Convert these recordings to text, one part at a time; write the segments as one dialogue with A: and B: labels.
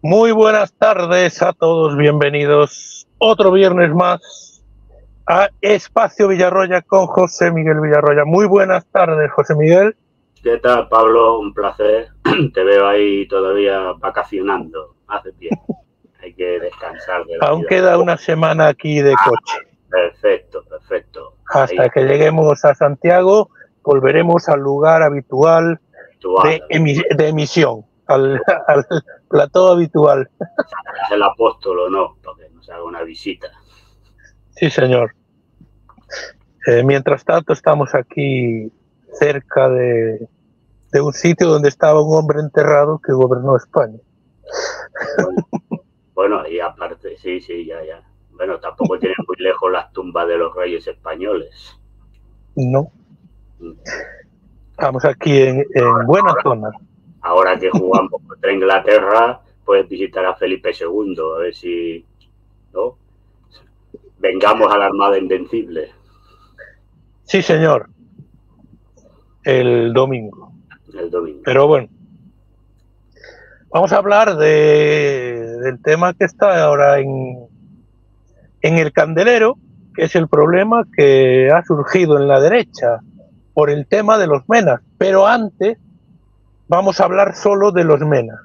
A: Muy buenas tardes a todos, bienvenidos otro viernes más a Espacio Villarroya con José Miguel Villarroya. Muy buenas tardes, José Miguel.
B: ¿Qué tal, Pablo? Un placer. Te veo ahí todavía vacacionando. Hace bien. Hay que descansar de la
A: Aún
B: vida.
A: queda una semana aquí de coche.
B: Perfecto, perfecto.
A: Hasta
B: Ahí,
A: que lleguemos a Santiago, volveremos al lugar habitual de emisión, al plató habitual.
B: Es el apóstol o no, para que nos haga una visita.
A: Sí, señor. Mientras tanto, estamos aquí cerca de un sitio donde estaba un hombre enterrado que gobernó España.
B: Bueno, y aparte, sí, ya. Bueno, tampoco tienen muy lejos las tumbas de los reyes españoles.
A: No. Estamos aquí en buena zona.
B: Ahora que jugamos contra Inglaterra, puedes visitar a Felipe II, a ver si, ¿no? Vengamos a la Armada Invencible.
A: Sí, señor. El domingo.
B: El domingo.
A: Pero bueno, vamos a hablar del tema que está ahora en el candelero, que es el problema que ha surgido en la derecha por el tema de los menas. Pero antes vamos a hablar solo de los menas.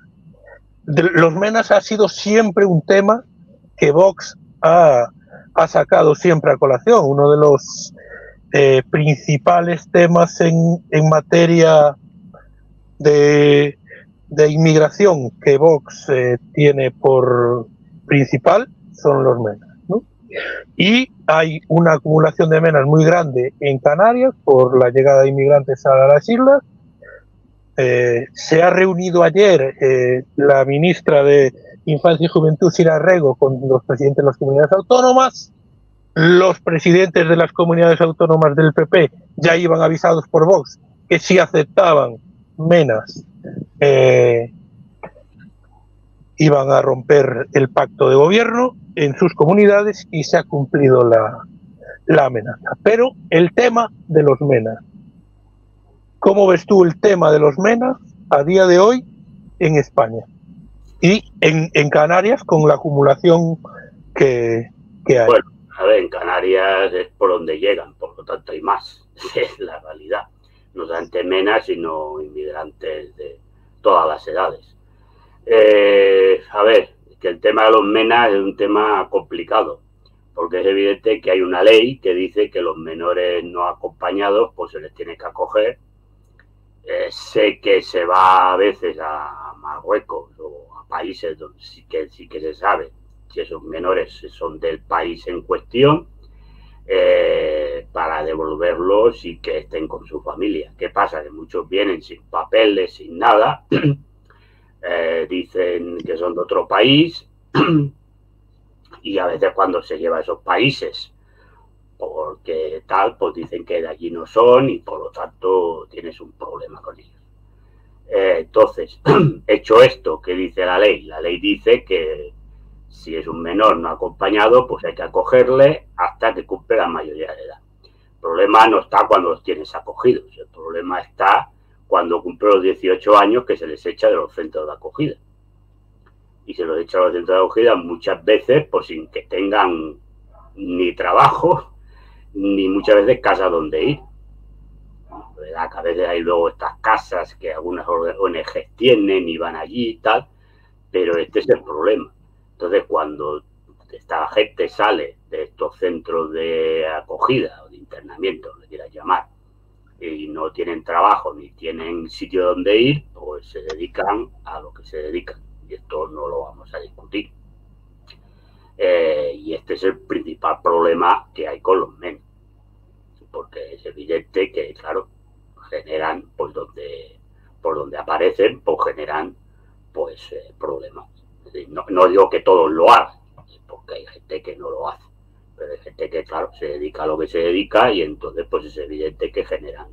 A: Los menas ha sido siempre un tema que Vox ha sacado siempre a colación, uno de los principales temas en materia de inmigración que Vox tiene por principal son los menas, ¿no? Y hay una acumulación de menas muy grande en Canarias por la llegada de inmigrantes a las islas. Se ha reunido ayer la ministra de Infancia y Juventud, Sira Rego, con los presidentes de las comunidades autónomas. Los presidentes de las comunidades autónomas del PP ya iban avisados por Vox que si aceptaban menas iban a romper el pacto de gobierno en sus comunidades, y se ha cumplido la amenaza. Pero el tema de los menas, ¿cómo ves tú el tema de los menas a día de hoy en España y en Canarias con la acumulación que hay?
B: Bueno, a ver, en Canarias es por donde llegan, por lo tanto hay más, es la realidad. No solamente menas, sino inmigrantes de todas las edades. A ver, que el tema de los menas es un tema complicado, porque es evidente que hay una ley que dice que los menores no acompañados pues se les tiene que acoger. Sé que se va a veces a Marruecos o a países donde sí que se sabe si esos menores son del país en cuestión, para devolverlos y que estén con su familia. ¿Qué pasa? Que muchos vienen sin papeles, sin nada, dicen que son de otro país y a veces cuando se lleva a esos países porque tal, pues dicen que de allí no son y por lo tanto tienes un problema con ellos. Entonces, hecho esto, ¿qué dice la ley? La ley dice que si es un menor no acompañado, pues hay que acogerle hasta que cumple la mayoría de edad. El problema no está cuando los tienes acogidos, el problema está cuando cumple los 18 años, que se les echa de los centros de acogida. Y se los echa de los centros de acogida muchas veces pues sin que tengan ni trabajo, ni muchas veces casa donde ir. ¿Verdad? Que a veces hay luego estas casas que algunas ONGs tienen y van allí y tal, pero este es el problema. Entonces, cuando esta gente sale de estos centros de acogida o de internamiento, le quieras llamar, y no tienen trabajo ni tienen sitio donde ir, pues se dedican a lo que se dedican. Y esto no lo vamos a discutir. Y este es el principal problema que hay con los menos. Porque es evidente que, claro, generan, pues por donde aparecen, pues generan pues problemas. Es decir, no digo que todos lo hagan, porque hay gente que no lo hace, pero hay gente que, claro, se dedica a lo que se dedica y entonces pues es evidente que generan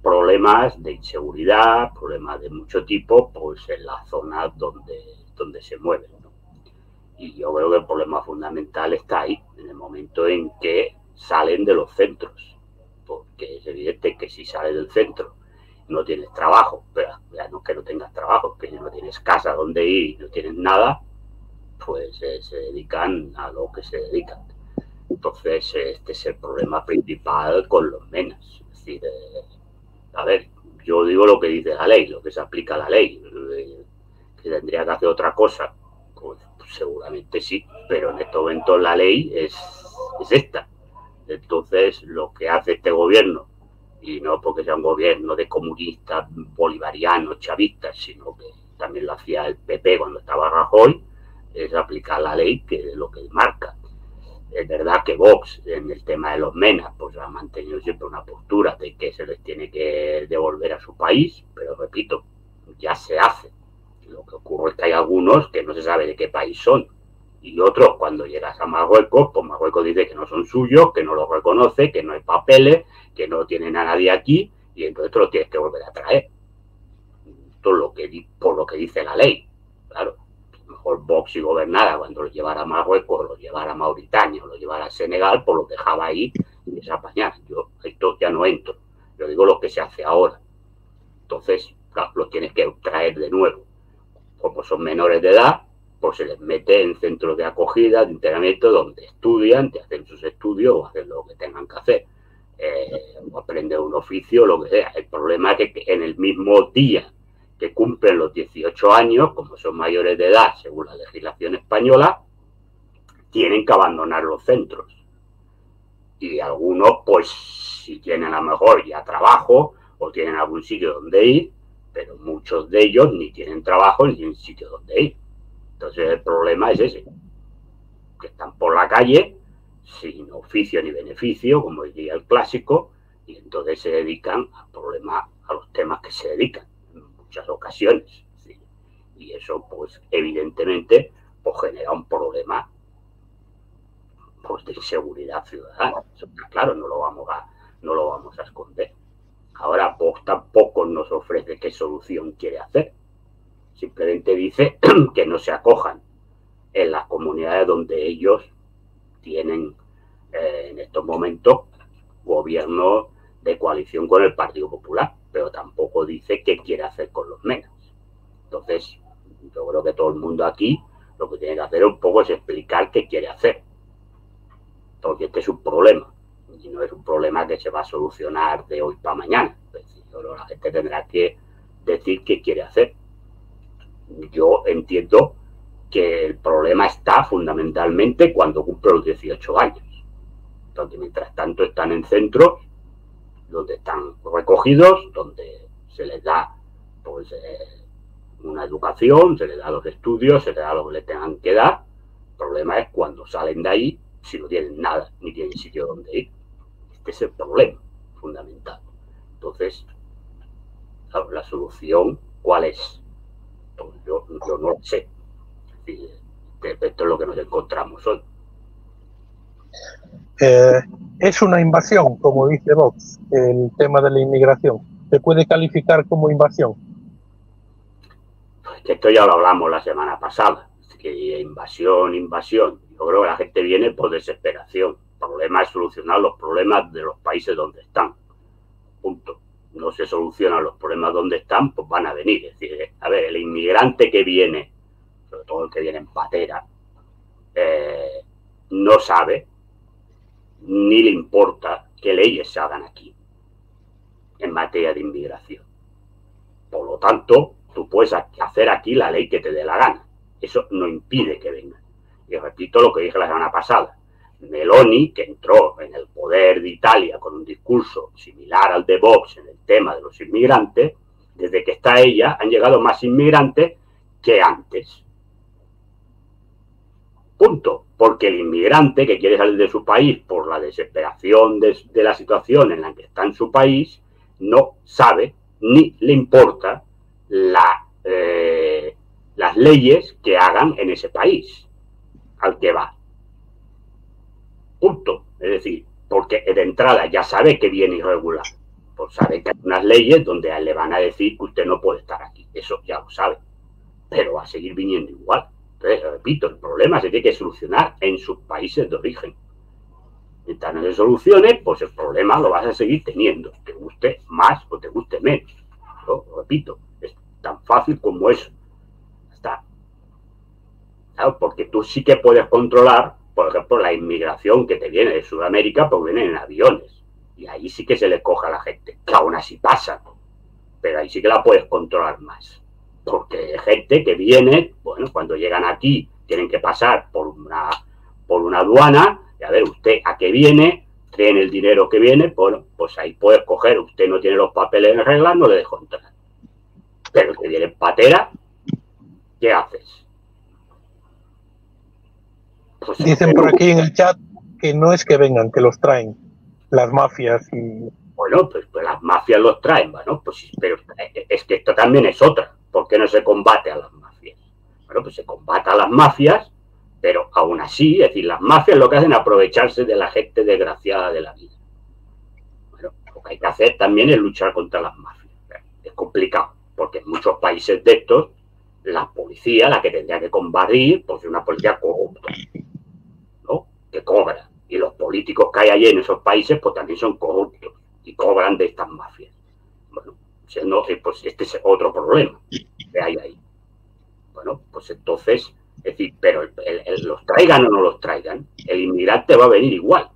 B: problemas de inseguridad, problemas de mucho tipo, pues en las zonas donde se mueven, ¿no? Y yo creo que el problema fundamental está ahí, en el momento en que salen de los centros, porque es evidente que si sale del centro no tienes trabajo, pero ya no es que no tengas trabajo, que no tienes casa donde ir, no tienes nada, pues se dedican a lo que se dedican. Entonces, este es el problema principal con los menas. Es decir, a ver, yo digo lo que dice la ley, lo que se aplica a la ley. Que tendría que hacer otra cosa, pues seguramente sí, pero en este momento la ley es esta. Entonces, lo que hace este gobierno, y no porque sea un gobierno de comunistas, bolivarianos, chavistas, sino que también lo hacía el PP cuando estaba Rajoy, es aplicar la ley, que es lo que marca. Es verdad que Vox, en el tema de los menas, pues ha mantenido siempre una postura de que se les tiene que devolver a su país, pero repito, ya se hace. Lo que ocurre es que hay algunos que no se sabe de qué país son, y otros, cuando llegas a Marruecos, pues Marruecos dice que no son suyos, que no los reconoce, que no hay papeles, que no tienen a nadie aquí, y entonces te los tienes que volver a traer. Esto es lo que, por lo que dice la ley. Claro, mejor Vox si gobernara, cuando los llevara a Marruecos, los llevara a Mauritania, o los llevara a Senegal, pues los dejaba ahí y se apañaran. Yo esto ya no entro, yo digo lo que se hace ahora. Entonces, claro, los tienes que traer de nuevo. Como son menores de edad, pues se les mete en centros de acogida, de internamiento, donde estudian, te hacen sus estudios o hacen lo que tengan que hacer. O aprenden un oficio, lo que sea. El problema es que en el mismo día que cumplen los 18 años, como son mayores de edad, según la legislación española, tienen que abandonar los centros. Y algunos, pues, si tienen a lo mejor ya trabajo o tienen algún sitio donde ir, pero muchos de ellos ni tienen trabajo ni tienen sitio donde ir. Entonces el problema es ese, que están por la calle sin oficio ni beneficio, como diría el clásico, y entonces se dedican a problemas, a los temas que se dedican en muchas ocasiones. ¿Sí? Y eso, pues, evidentemente, pues genera un problema, pues, de inseguridad ciudadana. Eso está claro, no lo vamos a esconder. Ahora, Vox tampoco nos ofrece qué solución quiere hacer. Simplemente dice que no se acojan en las comunidades donde ellos tienen en estos momentos gobierno de coalición con el Partido Popular, pero tampoco dice qué quiere hacer con los menas. Entonces, yo creo que todo el mundo aquí lo que tiene que hacer un poco es explicar qué quiere hacer, porque este es un problema, y no es un problema que se va a solucionar de hoy para mañana. Es decir, la gente tendrá que decir qué quiere hacer. Yo entiendo que el problema está fundamentalmente cuando cumple los 18 años, donde mientras tanto están en centros donde están recogidos, donde se les da, pues, una educación, se les da los estudios, se les da lo que les tengan que dar. El problema es cuando salen de ahí, si no tienen nada, ni tienen sitio donde ir. Este es el problema fundamental. Entonces, la solución, ¿cuál es? Pues yo no lo sé. Esto es lo que nos encontramos hoy.
A: Es una invasión, como dice Vox, el tema de la inmigración. ¿Se puede calificar como invasión?
B: Pues que esto ya lo hablamos la semana pasada. Que invasión. Yo creo que la gente viene por desesperación. El problema es solucionar los problemas de los países donde están. Punto. No se solucionan los problemas donde están, pues van a venir. Es decir, a ver, el inmigrante que viene, sobre todo el que viene en patera, no sabe ni le importa qué leyes se hagan aquí en materia de inmigración. Por lo tanto, tú puedes hacer aquí la ley que te dé la gana. Eso no impide que vengan. Y repito lo que dije la semana pasada. Meloni, que entró en el poder de Italia con un discurso similar al de Vox en el tema de los inmigrantes, desde que está ella han llegado más inmigrantes que antes. Punto. Porque el inmigrante que quiere salir de su país por la desesperación de la situación en la que está en su país, no sabe ni le importa las leyes que hagan en ese país al que va. Punto. Es decir, porque de entrada ya sabe que viene irregular. Pues sabe que hay unas leyes donde le van a decir que usted no puede estar aquí. Eso ya lo sabe. Pero va a seguir viniendo igual. Entonces, repito, el problema se tiene que solucionar en sus países de origen. Mientras no se solucione, pues el problema lo vas a seguir teniendo, te guste más o te guste menos. Yo repito, es tan fácil como eso. Está. Claro, porque tú sí que puedes controlar, por ejemplo, la inmigración que te viene de Sudamérica, pues vienen en aviones. Y ahí sí que se le coja a la gente, que aún así pasa, pero ahí sí que la puedes controlar más. Porque hay gente que viene, bueno, cuando llegan aquí tienen que pasar por una aduana, y a ver, usted a qué viene, traen el dinero que viene, bueno, pues ahí puedes coger, usted no tiene los papeles en regla, no le dejo entrar. Pero el que viene en patera, ¿qué haces?
A: Pues dicen por aquí en el chat que no es que vengan, que los traen las mafias y...
B: Bueno, pues las mafias los traen, bueno, pues pero es que esto también es otra. ¿Por qué no se combate a las mafias? Bueno, pues se combate a las mafias, pero aún así, es decir, las mafias lo que hacen es aprovecharse de la gente desgraciada de la vida. Bueno, lo que hay que hacer también es luchar contra las mafias. Es complicado, porque en muchos países de estos, la policía, la que tendría que combatir, pues es una policía corrupta, ¿no? Que cobra. Y los políticos que hay allí en esos países, pues también son corruptos y cobran de estas mafias. Bueno, pues este es otro problema que hay ahí. Bueno, pues entonces, es decir, pero los traigan o no los traigan, el inmigrante va a venir igual.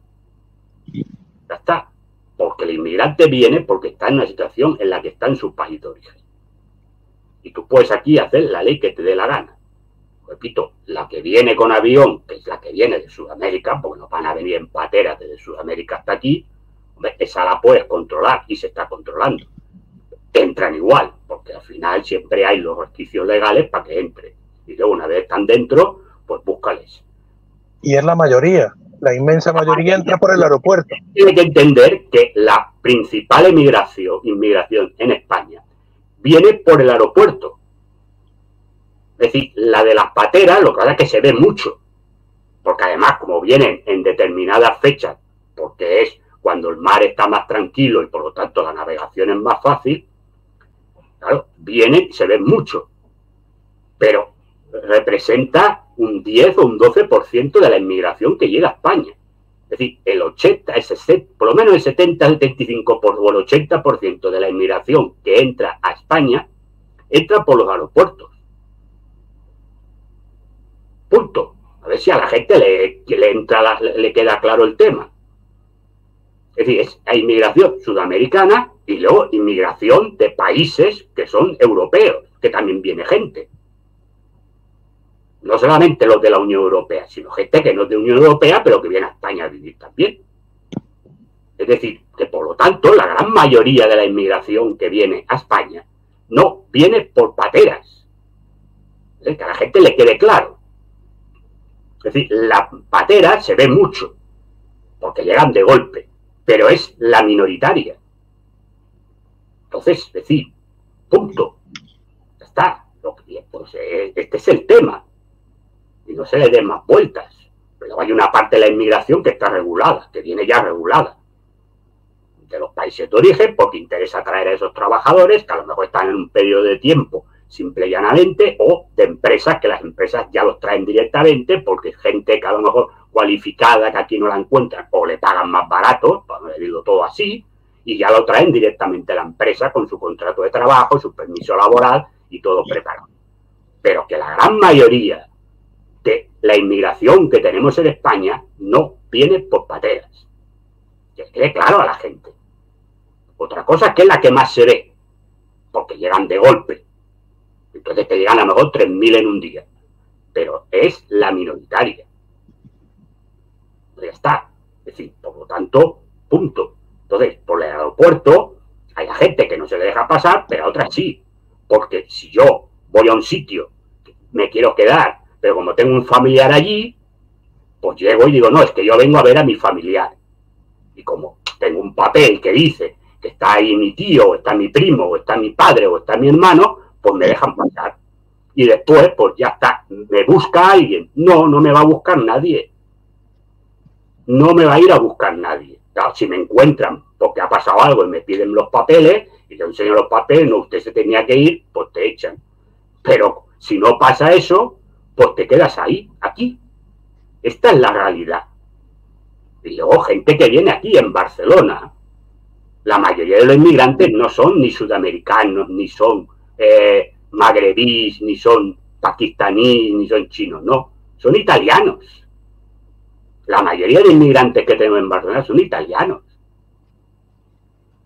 B: Ya está. Porque el inmigrante viene porque está en una situación en la que está en su país de origen. Y tú puedes aquí hacer la ley que te dé la gana. Repito, la que viene con avión, que es la que viene de Sudamérica, porque no van a venir en pateras desde Sudamérica hasta aquí, esa la puedes controlar y se está controlando. Entran igual, porque al final siempre hay los resquicios legales para que entren. Y luego una vez están dentro, pues búscales.
A: Y es la mayoría, la inmensa mayoría entra por el aeropuerto.
B: Tiene que entender que la principal inmigración en España viene por el aeropuerto. Es decir, la de las pateras, lo que pasa es que se ve mucho. Porque además, como vienen en determinadas fechas, porque es cuando el mar está más tranquilo y por lo tanto la navegación es más fácil, claro, vienen y se ven mucho. Pero representa un 10 o un 12% de la inmigración que llega a España. Es decir, el 80, por lo menos el 70-75% o el 80% de la inmigración que entra a España entra por los aeropuertos. Punto. A ver si a la gente le queda claro el tema. Es decir, hay inmigración sudamericana y luego inmigración de países que son europeos, que también viene gente. No solamente los de la Unión Europea, sino gente que no es de la Unión Europea, pero que viene a España a vivir también. Es decir, que por lo tanto la gran mayoría de la inmigración que viene a España no viene por pateras. Que a la gente le quede claro. Es decir, la patera se ve mucho, porque llegan de golpe, pero es la minoritaria. Entonces, es decir, punto. Ya está. Pues, este es el tema. Y no se le den más vueltas. Pero hay una parte de la inmigración que está regulada, que viene ya regulada. De los países de origen, porque interesa traer a esos trabajadores, que a lo mejor están en un periodo de tiempo simple y llanamente, o de empresas, que las empresas ya los traen directamente, porque es gente que a lo mejor cualificada, que aquí no la encuentran, o le pagan más barato, para no decirlo todo así, y ya lo traen directamente a la empresa con su contrato de trabajo, su permiso laboral y todo preparado. Pero que la gran mayoría de la inmigración que tenemos en España no viene por pateras. Que quede claro a la gente. Otra cosa es que es la que más se ve, porque llegan de golpe. Entonces te llegan a lo mejor 3.000 en un día. Pero es la minoritaria. Pues ya está. Es decir, por lo tanto, punto. Entonces, por el aeropuerto hay gente que no se le deja pasar, pero a otras sí. Porque si yo voy a un sitio, me quiero quedar, pero como tengo un familiar allí, pues llego y digo, no, es que yo vengo a ver a mi familiar. Y como tengo un papel que dice que está ahí mi tío, o está mi primo, o está mi padre, o está mi hermano, pues me dejan pasar. Y después, pues ya está, me busca alguien. No, no me va a buscar nadie. No me va a ir a buscar nadie. Claro, si me encuentran porque ha pasado algo y me piden los papeles, y yo enseño los papeles, no, usted se tenía que ir, pues te echan. Pero si no pasa eso, pues te quedas ahí, aquí. Esta es la realidad. Y luego gente que viene aquí en Barcelona, La mayoría de los inmigrantes no son ni sudamericanos, ni son magrebíes, ni son pakistaníes, ni son chinos, no, son italianos. La mayoría de inmigrantes que tenemos en Barcelona son italianos.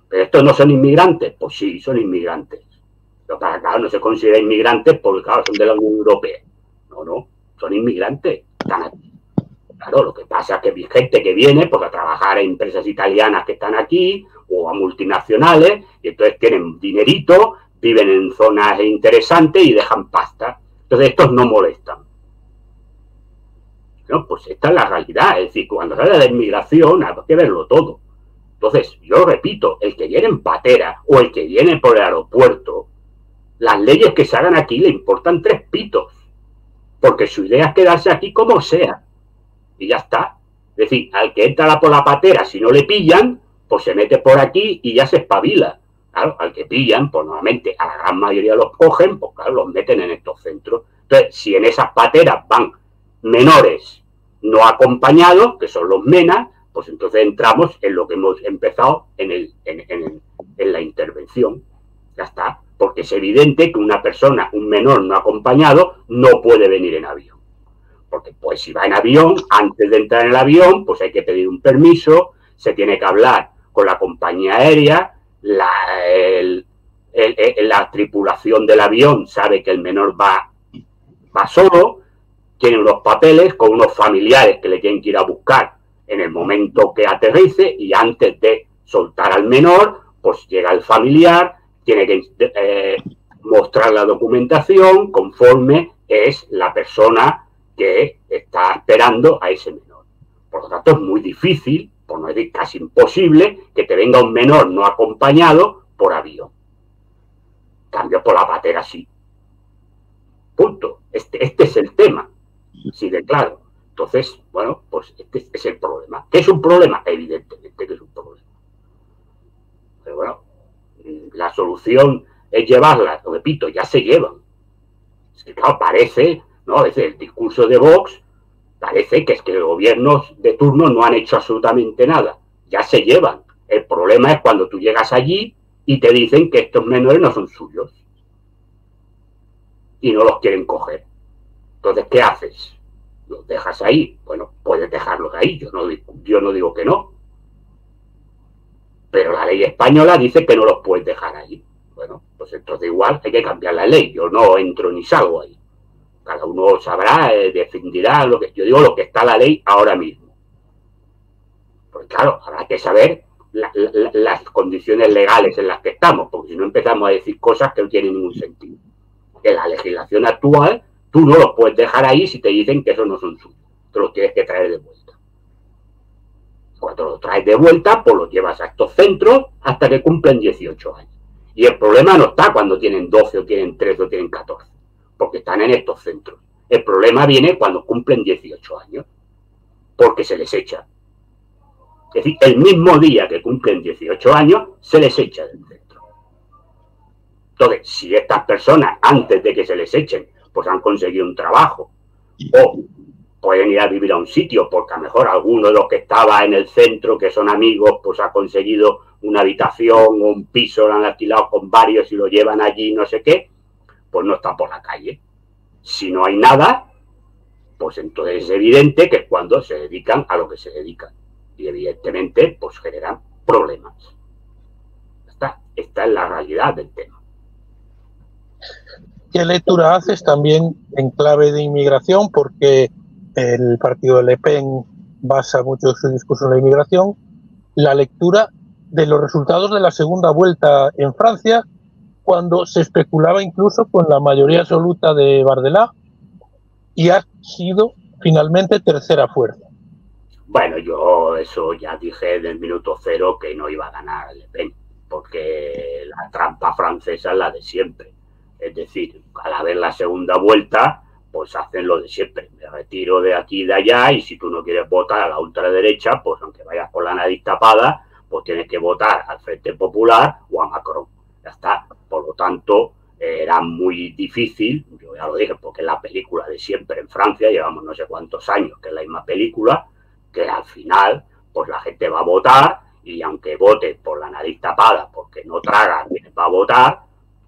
B: ¿Pero estos no son inmigrantes? Pues sí, son inmigrantes. Pero claro, no se considera inmigrantes porque, claro, son de la Unión Europea. No, son inmigrantes. Están aquí. Claro, lo que pasa es que hay gente que viene pues, a trabajar en empresas italianas que están aquí o a multinacionales y entonces tienen dinerito, viven en zonas interesantes y dejan pasta. Entonces estos no molestan. No, pues esta es la realidad. Es decir, cuando se habla de inmigración hay que verlo todo. Entonces, yo repito, el que viene en patera o el que viene por el aeropuerto, las leyes que se hagan aquí le importan 3 pitos. Porque su idea es quedarse aquí como sea. Y ya está. Es decir, al que entra por la patera, si no le pillan, pues se mete por aquí y ya se espabila. Claro, al que pillan, pues normalmente a la gran mayoría los cogen, pues claro, los meten en estos centros. Entonces, si en esas pateras van menores no acompañados, que son los MENA, pues entonces entramos en lo que hemos empezado en la intervención. Ya está. Porque es evidente que una persona, un menor no acompañado, no puede venir en avión. Porque pues si va en avión, antes de entrar en el avión, pues hay que pedir un permiso, se tiene que hablar con la compañía aérea, la tripulación del avión sabe que el menor va solo, tiene unos papeles con unos familiares que le tienen que ir a buscar en el momento que aterrice y antes de soltar al menor, pues llega el familiar, tiene que mostrar la documentación conforme es la persona que está esperando a ese menor. Por lo tanto, es muy difícil, por no decir casi imposible, que te venga un menor no acompañado por avión. Cambio por la patera sí. Punto. Este es el tema. Sí, de claro. Entonces, bueno, pues este es el problema. ¿Qué es un problema? Evidentemente que es un problema. Pero bueno, la solución es llevarlas, lo repito, ya se llevan. Es que claro, parece, ¿no? Desde el discurso de Vox, parece que es que los gobiernos de turno no han hecho absolutamente nada. Ya se llevan. El problema es cuando tú llegas allí y te dicen que estos menores no son suyos. Y no los quieren coger. Entonces, ¿qué haces? ¿Los dejas ahí? Bueno, puedes dejarlos ahí. Yo no digo que no. Pero la ley española dice que no los puedes dejar ahí. Bueno, pues entonces igual hay que cambiar la ley. Yo no entro ni salgo ahí. Cada uno sabrá, defenderá lo que... Yo digo lo que está la ley ahora mismo. Porque claro, habrá que saber las condiciones legales en las que estamos, porque si no empezamos a decir cosas que no tienen ningún sentido. En la legislación actual, tú no los puedes dejar ahí si te dicen que esos no son suyos. Te los tienes que traer de vuelta. Cuando los traes de vuelta, pues los llevas a estos centros hasta que cumplen 18 años. Y el problema no está cuando tienen 12 o tienen 13 o tienen 14, porque están en estos centros. El problema viene cuando cumplen 18 años, porque se les echa. Es decir, el mismo día que cumplen 18 años, se les echa del centro. Entonces, si estas personas, antes de que se les echen, pues han conseguido un trabajo, o pueden ir a vivir a un sitio, porque a lo mejor alguno de los que estaba en el centro, que son amigos, pues ha conseguido una habitación o un piso, lo han alquilado con varios y lo llevan allí, no sé qué, pues no está por la calle. Si no hay nada, pues entonces es evidente que es cuando se dedican a lo que se dedican. Y evidentemente, pues generan problemas. Esta es la realidad del tema.
A: ¿Qué lectura haces también en clave de inmigración? Porque el partido de Le Pen basa mucho su discurso en la inmigración. La lectura de los resultados de la segunda vuelta en Francia, cuando se especulaba incluso con la mayoría absoluta de Bardella, y ha sido finalmente tercera fuerza.
B: Bueno, yo eso ya dije del minuto cero que no iba a ganar Le Pen, porque la trampa francesa es la de siempre. Es decir, al haber la segunda vuelta, pues hacen lo de siempre. Me retiro de aquí y de allá, y si tú no quieres votar a la ultraderecha, pues aunque vayas con la nariz tapada, pues tienes que votar al Frente Popular o a Macron. Ya está. Por lo tanto, era muy difícil, yo ya lo dije, porque es la película de siempre en Francia, llevamos no sé cuántos años que es la misma película, que al final, pues la gente va a votar y aunque vote por la nariz tapada porque no traga quien va a votar,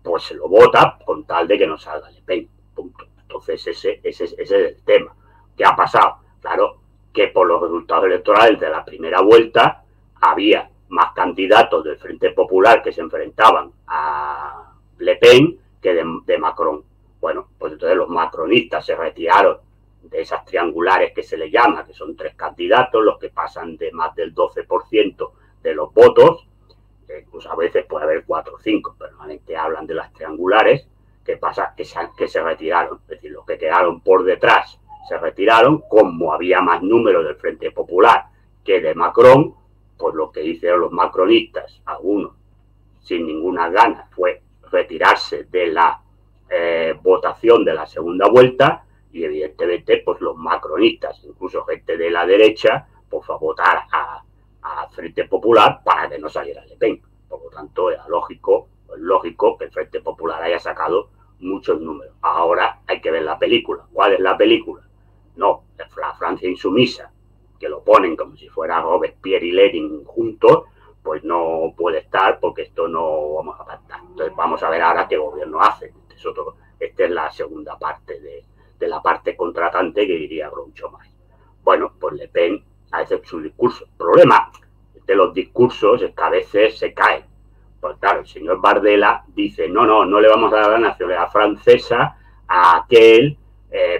B: pues se lo vota con tal de que no salga Le Pen. Punto. Entonces ese es el tema. ¿Qué ha pasado? Claro que por los resultados electorales de la primera vuelta había más candidatos del Frente Popular que se enfrentaban a Le Pen que de Macron. Bueno, pues entonces los macronistas se retiraron de esas triangulares que se le llama, que son 3 candidatos, los que pasan de más del 12% de los votos, incluso a veces puede haber 4 o 5, permanentemente hablan de las triangulares, que pasa que se retiraron, es decir, los que quedaron por detrás se retiraron, como había más números del Frente Popular que de Macron, pues lo que hicieron los macronistas, algunos sin ninguna gana, fue retirarse de la votación de la segunda vuelta, y evidentemente pues los macronistas, incluso gente de la derecha, pues fue a votar a Frente Popular para que no saliera Le Pen. Por lo tanto, era lógico que el Frente Popular haya sacado muchos números. Ahora hay que ver la película. ¿Cuál es la película? No, la Francia insumisa, que lo ponen como si fuera Robespierre y Lenin juntos, pues no puede estar, porque esto no vamos a pactar. Entonces vamos a ver ahora qué gobierno hace. Esta es la segunda parte de la parte contratante, que diría Groucho Marx. Bueno, pues Le Pen hace su discurso. El problema de los discursos es que a veces se caen. Pues claro, el señor Bardella dice, no le vamos a dar la nacionalidad francesa a aquel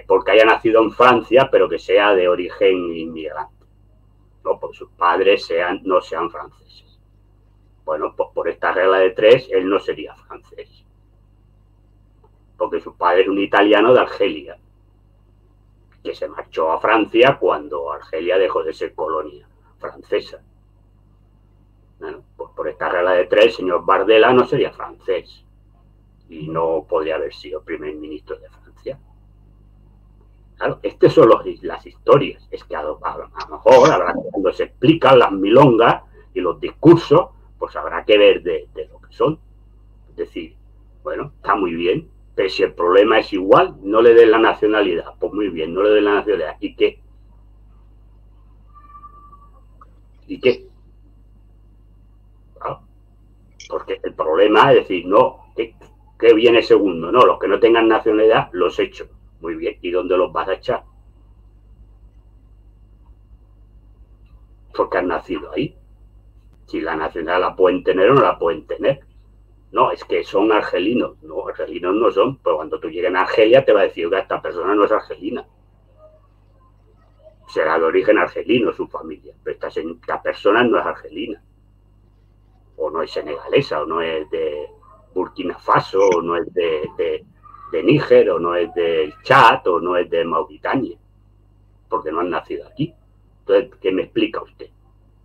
B: porque haya nacido en Francia, pero que sea de origen inmigrante. No, porque sus padres no sean franceses. Bueno, pues por esta regla de 3, él no sería francés. Porque su padre es un italiano de Argelia, que se marchó a Francia cuando Argelia dejó de ser colonia francesa. Bueno, pues por esta regla de 3, el señor Bardella no sería francés y no podría haber sido primer ministro de Francia. Claro, estas son las historias. Es que a lo mejor cuando se explican las milongas y los discursos, pues habrá que ver de lo que son. Es decir, bueno, está muy bien, pero si el problema es igual, no le den la nacionalidad. Pues muy bien, no le den la nacionalidad. ¿Y qué? ¿Y qué? Claro, porque el problema es decir, no, ¿qué viene segundo? No, los que no tengan nacionalidad los echo. Muy bien, ¿y dónde los vas a echar? Porque han nacido ahí. Si la nacionalidad la pueden tener o no la pueden tener. No, es que son argelinos. No, argelinos no son. Pero cuando tú llegues a Argelia te va a decir que esta persona no es argelina. Será de origen argelino su familia. Pero esta persona no es argelina. O no es senegalesa, o no es de Burkina Faso, o no es de Níger, o no es del Chad, o no es de Mauritania, porque no han nacido aquí. Entonces, ¿qué me explica usted?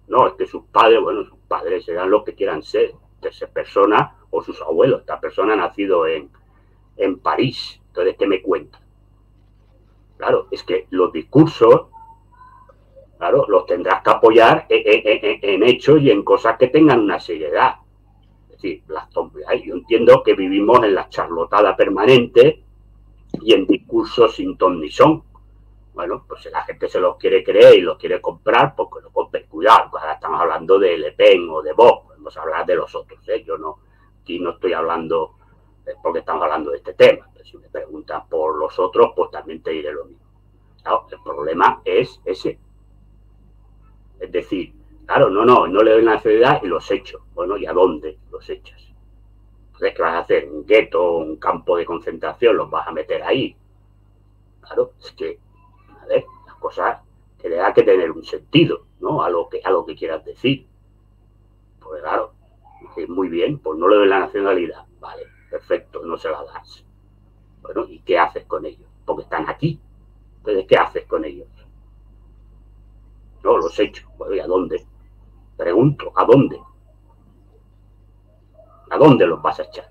B: No, es que sus padres serán lo que quieran ser, esa persona o sus abuelos. Esta persona ha nacido en París. Entonces, ¿qué me cuenta? Claro, es que los discursos, claro, los tendrás que apoyar en hechos y en cosas que tengan una seriedad. Sí, yo entiendo que vivimos en la charlotada permanente y en discursos sin ton ni son. Bueno, pues si la gente se los quiere creer y los quiere comprar, pues que lo compren. Cuidado, ahora estamos hablando de Le Pen o de Vox, podemos hablar de los otros. Yo no, aquí no estoy hablando porque estamos hablando de este tema. Pero si me preguntas por los otros, pues también te diré lo mismo. Claro, el problema es ese. Es decir, claro, no le doy nacionalidad y los echo. Bueno, ¿y a dónde los echas? Entonces, ¿qué vas a hacer? ¿Un gueto, un campo de concentración? ¿Los vas a meter ahí? Claro, es que, a ver, las cosas que le da que tener un sentido, ¿no? A lo que quieras decir. Pues claro, muy bien, pues no le doy la nacionalidad. Vale, perfecto, no se la das. Bueno, ¿y qué haces con ellos? Porque están aquí. Entonces, ¿qué haces con ellos? No, los echo. Bueno, ¿y a dónde? Pregunto, ¿a dónde? ¿A dónde los vas a echar?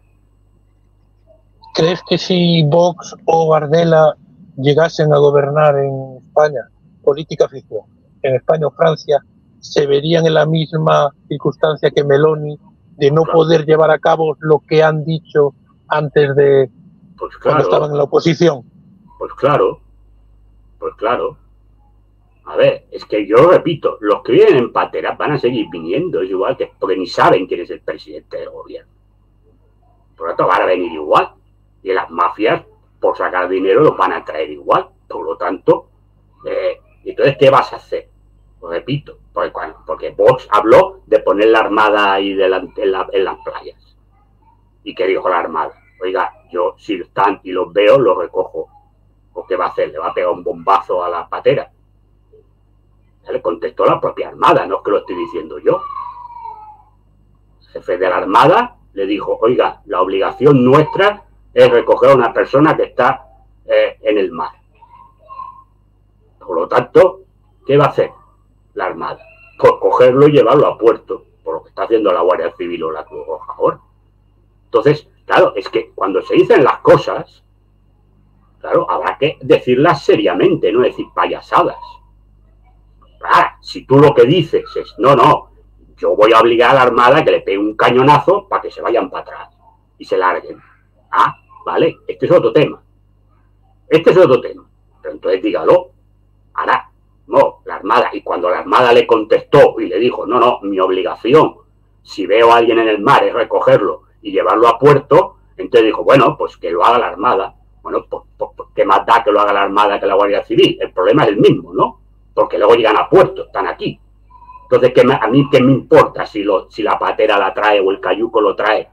A: ¿Crees que si Vox o Bardella llegasen a gobernar en España, política ficción, en España o Francia, se verían en la misma circunstancia que Meloni de no poder llevar a cabo lo que han dicho antes de cuando estaban en la oposición?
B: Pues claro. A ver, es que yo repito, los que vienen en pateras van a seguir viniendo, es igual que porque ni saben quién es el presidente del gobierno. Por lo tanto, van a venir igual. Y las mafias, por sacar dinero, los van a traer igual. Por lo tanto, entonces, ¿qué vas a hacer? Lo repito, porque Vox habló de poner la armada ahí delante en las playas. ¿Y qué dijo la armada? Oiga, yo si están y los veo, los recojo. ¿O qué va a hacer? ¿Le va a pegar un bombazo a la patera? Ya le contestó la propia armada, no es que lo estoy diciendo yo. El jefe de la armada le dijo, oiga, la obligación nuestra es recoger a una persona que está en el mar. Por lo tanto, ¿qué va a hacer la armada? Pues cogerlo y llevarlo a puerto, por lo que está haciendo la Guardia Civil o la Cruz Roja ahora. Entonces, claro, es que cuando se dicen las cosas, claro, habrá que decirlas seriamente, no decir payasadas. Claro, si tú lo que dices es, no, yo voy a obligar a la armada a que le pegue un cañonazo para que se vayan para atrás y se larguen. Ah, vale, este es otro tema. Pero entonces dígalo. Ahora, no, la armada. Y cuando la armada le contestó y le dijo, no, mi obligación, si veo a alguien en el mar, es recogerlo y llevarlo a puerto, entonces dijo, bueno, pues que lo haga la armada. Bueno, pues ¿qué más da que lo haga la armada que la Guardia Civil? El problema es el mismo, ¿no? Porque luego llegan a puerto, están aquí. Entonces, a mí qué me importa si la patera la trae o el cayuco lo trae,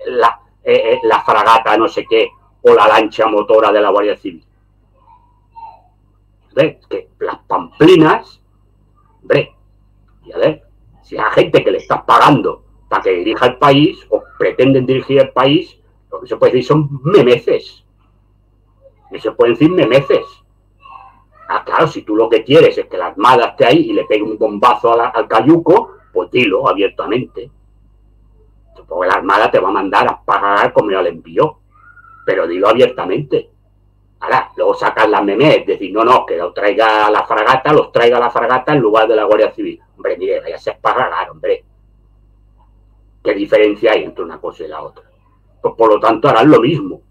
B: la fragata no sé qué, o la lancha motora de la Guardia Civil. ¿Ves? Que las pamplinas, hombre, y a ver, si hay gente que le estás pagando para que dirija el país, o pretenden dirigir el país, lo que se puede decir son memeces. No se pueden decir memeces. Ah, claro, si tú lo que quieres es que la armada esté ahí y le pegue un bombazo al cayuco, pues dilo abiertamente. Porque la armada te va a mandar a pagar como ya le envió. Pero dilo abiertamente. Ahora, luego sacas la meme, es decir, no, que los traiga a la fragata en lugar de la Guardia Civil. Hombre, mire, vaya a ser esparragar, hombre. ¿Qué diferencia hay entre una cosa y la otra? Pues por lo tanto harán lo mismo.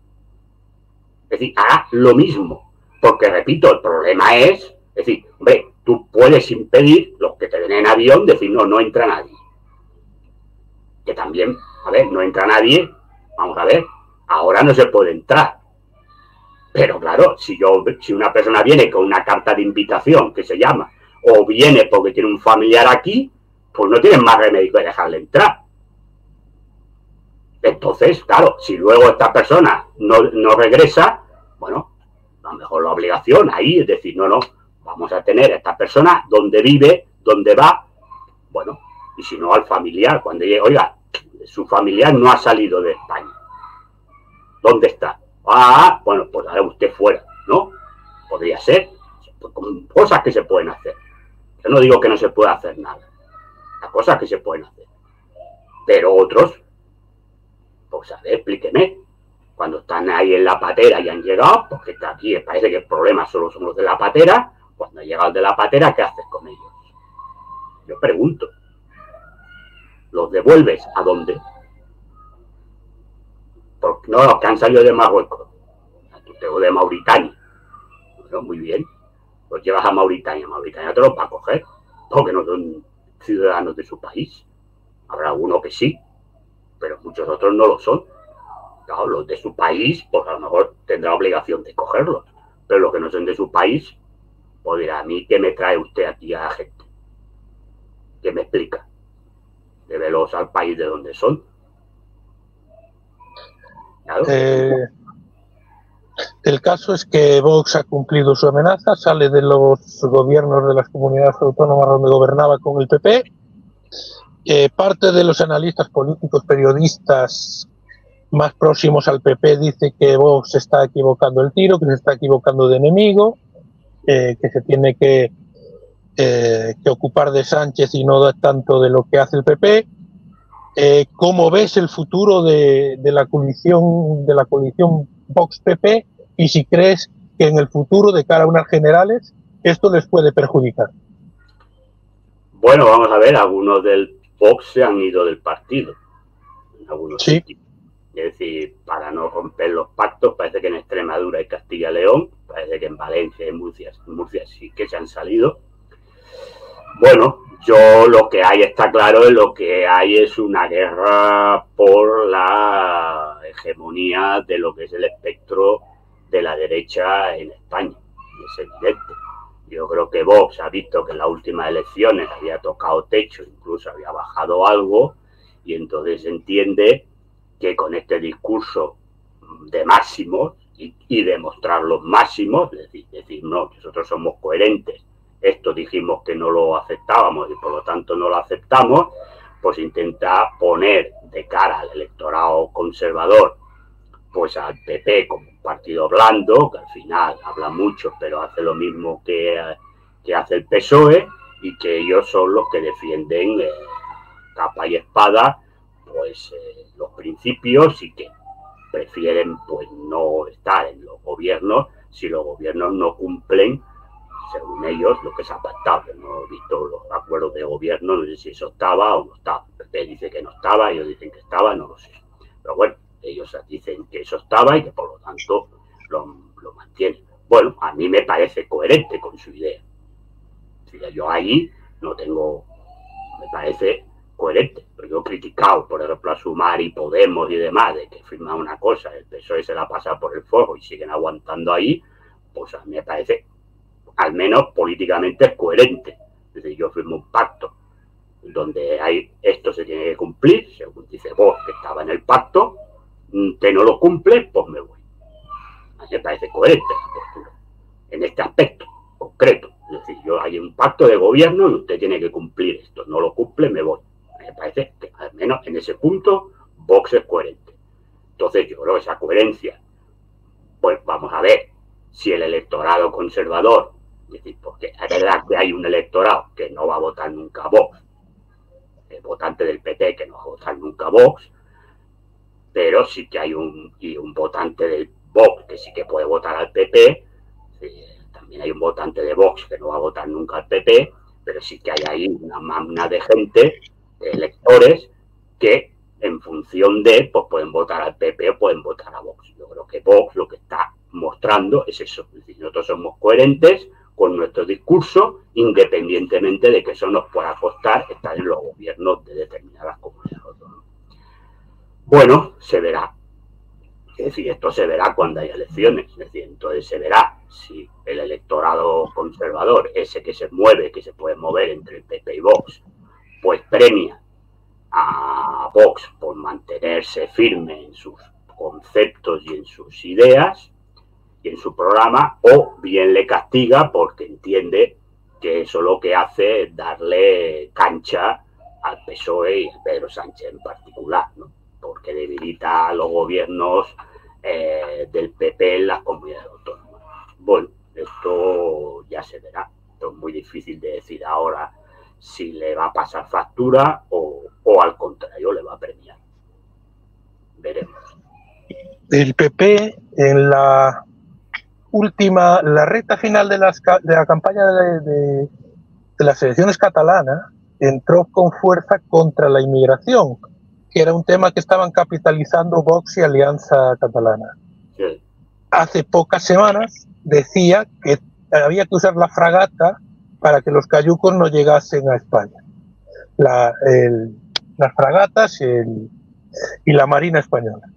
B: Es decir, hará lo mismo. Porque, repito, el problema es decir, hombre, tú puedes impedir los que te ven en avión, decir, no entra nadie. Que también, a ver, no entra nadie, vamos a ver, ahora no se puede entrar. Pero claro, si una persona viene con una carta de invitación, que se llama, o viene porque tiene un familiar aquí, pues no tienen más remedio que dejarle entrar. Entonces, claro, si luego esta persona no regresa, bueno, a lo mejor la obligación ahí es decir, no, vamos a tener a esta persona donde vive, donde va, bueno, y si no al familiar, cuando llegue, oiga, su familiar no ha salido de España. ¿Dónde está? Ah, bueno, pues ahora usted fuera, ¿no? Podría ser, con cosas que se pueden hacer. Yo no digo que no se pueda hacer nada. Las cosas que se pueden hacer. Pero otros, pues a ver, explíqueme. Cuando están ahí en la patera y han llegado, porque está aquí, parece que el problema solo son los de la patera. Cuando ha llegado el de la patera, ¿qué haces con ellos? Yo pregunto. ¿Los devuelves a dónde? Porque no, los que han salido de Marruecos. O de Mauritania. Bueno, muy bien. Los llevas a Mauritania. Mauritania te los va a coger. Porque no son ciudadanos de su país. Habrá uno que sí, pero muchos otros no lo son. Claro, los de su país, pues a lo mejor tendrá obligación de cogerlos. Pero los que no son de su país, pues dirá, a mí, ¿qué me trae usted aquí a la gente? ¿Qué me explica? Dévelos al país de donde son. Claro.
A: El caso es que Vox ha cumplido su amenaza, sale de los gobiernos de las comunidades autónomas donde gobernaba con el PP. Parte de los analistas políticos, periodistas más próximos al PP dice que Vox se está equivocando el tiro, que se está equivocando de enemigo, que se tiene que ocupar de Sánchez y no tanto de lo que hace el PP. ¿Cómo ves el futuro de la coalición Vox-PP y si crees que en el futuro, de cara a unas generales, esto les puede perjudicar?
B: Bueno, vamos a ver, algunos del Vox se han ido del partido. En algunos sitios. Es decir, para no romper los pactos, parece que en Extremadura y Castilla y León, parece que en Valencia y Murcia sí que se han salido. Bueno, yo lo que hay está claro, lo que hay es una guerra por la hegemonía de lo que es el espectro de la derecha en España. Es evidente. Yo creo que Vox ha visto que en las últimas elecciones había tocado techo, incluso había bajado algo, y entonces entiende que con este discurso de máximos y demostrar los máximos, es decir, no, nosotros somos coherentes, esto dijimos que no lo aceptábamos y por lo tanto no lo aceptamos, pues intenta poner de cara al electorado conservador pues al PP como un partido blando, que al final habla mucho, pero hace lo mismo que hace el PSOE, y que ellos son los que defienden capa y espada pues los principios, y que prefieren pues no estar en los gobiernos si los gobiernos no cumplen, según ellos, lo que es pactado. No he visto los acuerdos de gobierno, no sé si eso estaba o no estaba. El PP dice que no estaba, ellos dicen que estaba, no lo sé. Pero bueno, ellos dicen que eso estaba y que por lo tanto lo mantienen. Bueno, a mí me parece coherente con su idea. Yo ahí no tengo, me parece coherente, pero yo he criticado, por ejemplo, a Sumar y Podemos y demás, de que firman una cosa, el PSOE se la pasa por el fuego y siguen aguantando ahí, pues a mí me parece, al menos políticamente, coherente. Es decir, yo firmo un pacto donde hay esto se tiene que cumplir, según dice vos que estaba en el pacto, que no lo cumple, pues me voy. A mí me parece coherente la postura en este aspecto concreto. Es decir, yo hay un pacto de gobierno y usted tiene que cumplir esto, no lo cumple, me voy. Me parece que al menos en ese punto Vox es coherente. Entonces yo creo que esa coherencia, pues vamos a ver si el electorado conservador, es decir, porque es verdad que hay un electorado que no va a votar nunca a Vox, el votante del PP que no va a votar nunca a Vox, pero sí que hay un votante del Vox que sí que puede votar al PP, también hay un votante de Vox que no va a votar nunca al PP, pero sí que hay ahí una magna de gente, de electores, que en función de, pues pueden votar al PP o pueden votar a Vox. Yo creo que Vox lo que está mostrando es eso, es decir, nosotros somos coherentes con nuestro discurso, independientemente de que eso nos pueda costar estar en los gobiernos de determinadas comunidades autónomas. Bueno, se verá. Es decir, esto se verá cuando haya elecciones. Es decir, entonces se verá si el electorado conservador, ese que se mueve, que se puede mover entre el PP y Vox, pues premia a Vox por mantenerse firme en sus conceptos y en sus ideas y en su programa, o bien le castiga porque entiende que eso lo que hace es darle cancha al PSOE y a Pedro Sánchez en particular, ¿no? Porque debilita a los gobiernos del PP en las comunidades autónomas. Bueno, esto ya se verá. Esto es muy difícil de decir ahora si le va a pasar factura o al contrario le va a premiar. Veremos.
A: El PP en la recta final de la campaña de las elecciones catalanas entró con fuerza contra la inmigración, que era un tema que estaban capitalizando Vox y Alianza Catalana.
B: Sí.
A: Hace pocas semanas decía que había que usar la fragata para que los cayucos no llegasen a España. Las fragatas y la Marina Española.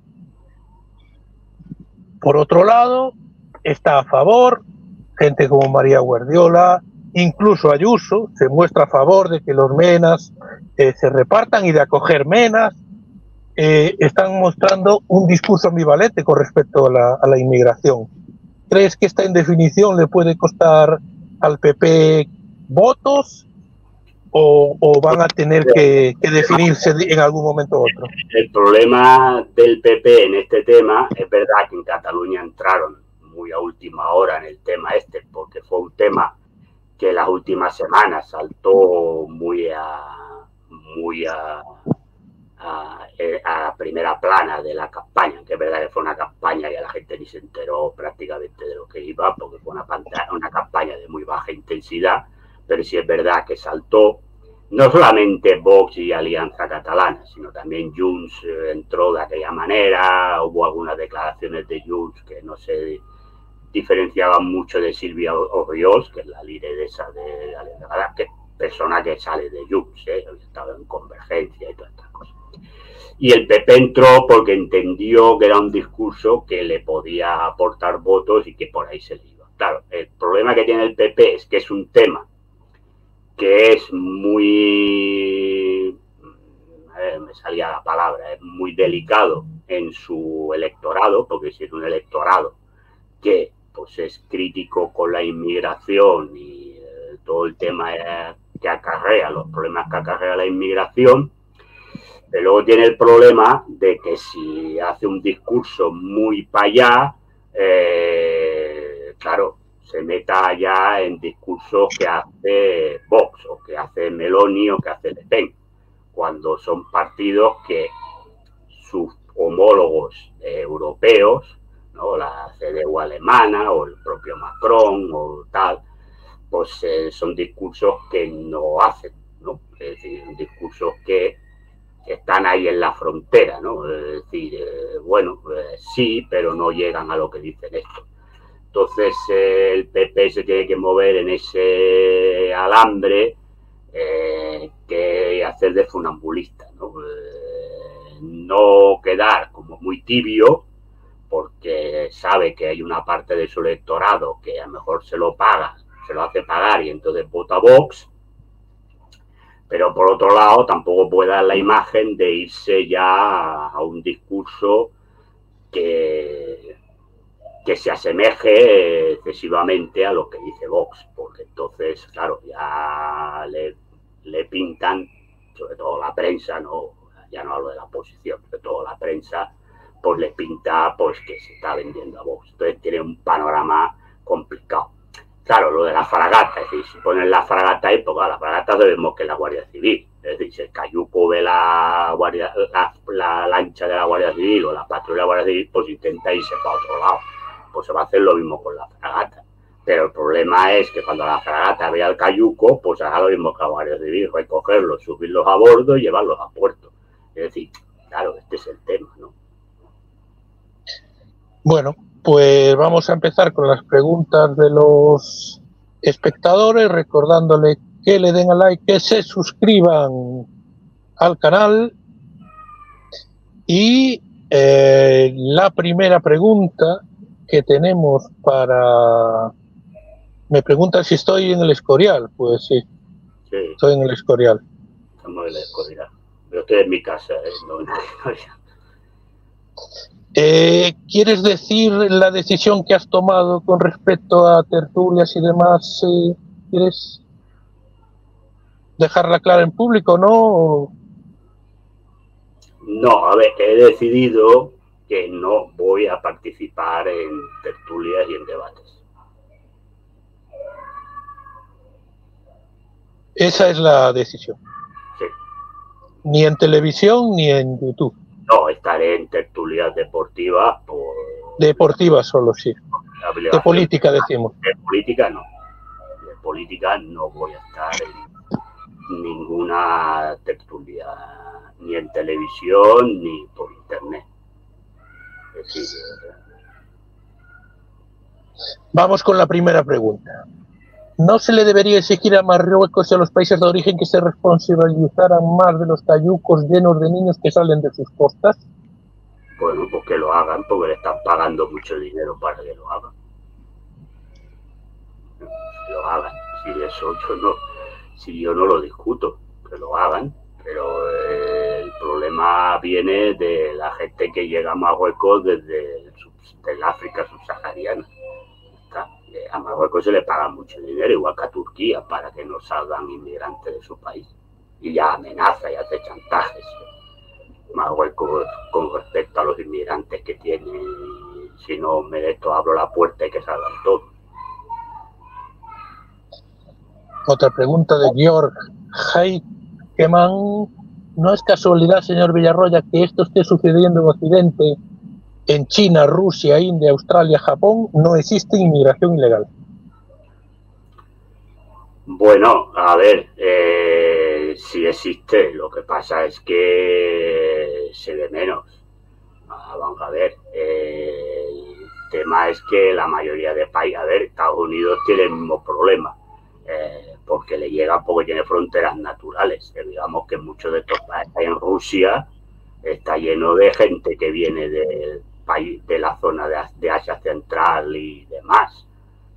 A: Por otro lado, está a favor, gente como María Guardiola, incluso Ayuso, se muestra a favor de que los menas se repartan y de acoger menas. Están mostrando un discurso ambivalente con respecto a la inmigración. ¿Crees que esta indefinición le puede costar al PP votos o van a tener que definirse en algún momento u otro?
B: El problema del PP en este tema, es verdad que en Cataluña entraron muy a última hora en el tema este, porque fue un tema que las últimas semanas saltó muy a primera plana de la campaña, que es verdad que fue una campaña que la gente ni se enteró prácticamente de lo que iba, porque fue una campaña de muy baja intensidad, pero sí es verdad que saltó no solamente Vox y Alianza Catalana, sino también Junts entró de aquella manera, hubo algunas declaraciones de Junts que no se diferenciaban mucho de Sílvia Orriols, que es la lideresa de Alianza Catalana, que persona que sale de Junts, había estado en Convergencia y todas estas cosas. Y el PP entró porque entendió que era un discurso que le podía aportar votos y que por ahí se le iba. Claro, el problema que tiene el PP es que es un tema que es muy, me salía la palabra, es muy delicado en su electorado, porque si es un electorado que pues es crítico con la inmigración y todo el tema que acarrea, los problemas que acarrea la inmigración, pero luego tiene el problema de que si hace un discurso muy para allá, claro, se meta ya en discursos que hace Vox o que hace Meloni o que hace Le Pen, cuando son partidos que sus homólogos europeos, ¿no? La CDU alemana o el propio Macron o tal, pues son discursos que no hacen, ¿no? Es decir, discursos que están ahí en la frontera, ¿no? Es decir, bueno, sí, pero no llegan a lo que dicen estos. Entonces el PP se tiene que mover en ese alambre que hacer de funambulista, ¿no? No quedar como muy tibio, porque sabe que hay una parte de su electorado que a lo mejor se lo paga, se lo hace pagar y entonces vota Vox, pero por otro lado tampoco puede dar la imagen de irse ya a un discurso que se asemeje excesivamente a lo que dice Vox, porque entonces, claro, ya le pintan, sobre todo la prensa, no, ya no hablo de la oposición, sobre todo la prensa, pues le pinta pues que se está vendiendo a Vox. Entonces tiene un panorama complicado. Claro, lo de la fragata, es decir, si ponen la fragata ahí, pues claro, la fragata sabemos que es la Guardia Civil. Es decir, si el cayuco ve la lancha de la Guardia Civil o la patrulla de la Guardia Civil, pues intenta irse para otro lado. Pues se va a hacer lo mismo con la fragata. Pero el problema es que cuando la fragata vea al cayuco, pues haga lo mismo que la Guardia Civil, recogerlos, subirlos a bordo y llevarlos a puerto. Es decir, claro, este es el tema, ¿no?
A: Bueno, pues vamos a empezar con las preguntas de los espectadores, recordándole que le den a like, que se suscriban al canal. Y la primera pregunta que tenemos para... Me preguntan si estoy en el Escorial. Pues sí, estoy en el Escorial.
B: Estamos en el Escorial. Yo estoy en mi casa, no en el Escorial.
A: ¿Quieres decir la decisión que has tomado con respecto a tertulias y demás? ¿Quieres dejarla clara en público, no?
B: No, a ver, he decidido que no voy a participar en tertulias y en debates.
A: Esa es la decisión.
B: Sí.
A: Ni en televisión ni en YouTube.
B: No, estaré en tertulias deportivas por...
A: Deportivas solo, sí. De política, decimos.
B: De política no. De política no voy a estar en ninguna tertulia, ni en televisión, ni por internet. Es decir,
A: vamos con la primera pregunta. ¿No se le debería exigir a Marruecos y a los países de origen que se responsabilizaran más de los cayucos llenos de niños que salen de sus costas?
B: Bueno, pues que lo hagan, porque le están pagando mucho dinero para que lo hagan. Que lo hagan. Si eso yo no lo discuto, que lo hagan. Pero el problema viene de la gente que llega a Marruecos desde el África subsahariana. A Marruecos se le paga mucho dinero, igual que a Turquía, para que no salgan inmigrantes de su país. Y ya amenaza y hace chantajes. Marruecos con respecto a los inmigrantes que tiene, si no me esto abro la puerta y que salgan todos.
A: Otra pregunta de Georg Heikemann. ¿No es casualidad, señor Villarroya, que esto esté sucediendo en Occidente? En China, Rusia, India, Australia, Japón, no existe inmigración ilegal.
B: Bueno, a ver, sí existe. Lo que pasa es que se ve menos. Vamos a ver, el tema es que la mayoría de países, a ver, Estados Unidos tiene el mismo problema. porque le llega porque tiene fronteras naturales. Digamos que muchos de estos países en Rusia está lleno de gente que viene del país, de la zona de Asia Central y demás.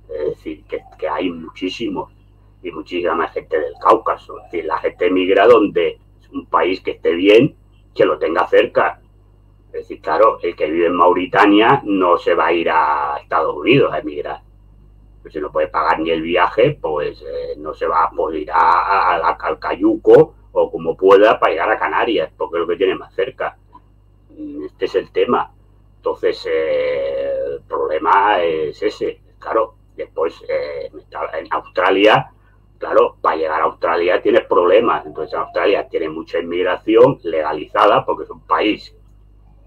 B: Es decir, que hay muchísimos y muchísima más gente del Cáucaso. Es decir, la gente migra donde un país que esté bien, que lo tenga cerca. Es decir, claro, el que vive en Mauritania no se va a ir a Estados Unidos a emigrar. Pues si no puede pagar ni el viaje, pues no se va a poder ir al Cayuco o como pueda para llegar a Canarias, porque es lo que tiene más cerca. Este es el tema. Entonces, el problema es ese. Claro, después en Australia, claro, para llegar a Australia tienes problemas. Entonces, Australia tiene mucha inmigración legalizada porque es un país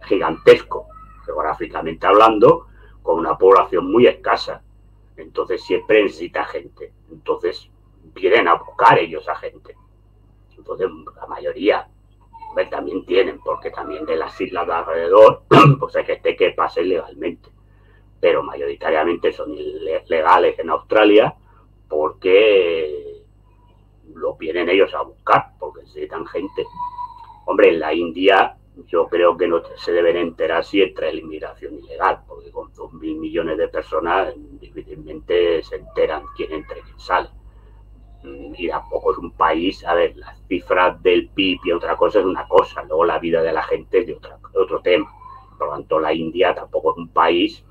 B: gigantesco, geográficamente hablando, con una población muy escasa. Entonces siempre necesita gente. Entonces vienen a buscar ellos a gente. Entonces la mayoría también tienen, porque también de las islas de alrededor, pues hay gente que pase legalmente. Pero mayoritariamente son legales en Australia porque lo vienen ellos a buscar, porque necesitan gente. Hombre, en la India yo creo que no se deben enterar si entra la inmigración ilegal, porque con 2.000 millones de personas difícilmente se enteran quién entra y quién sale. Y tampoco es un país, a ver, las cifras del PIB y otra cosa es una cosa, luego la vida de la gente es de otro tema. Por lo tanto, la India tampoco es un país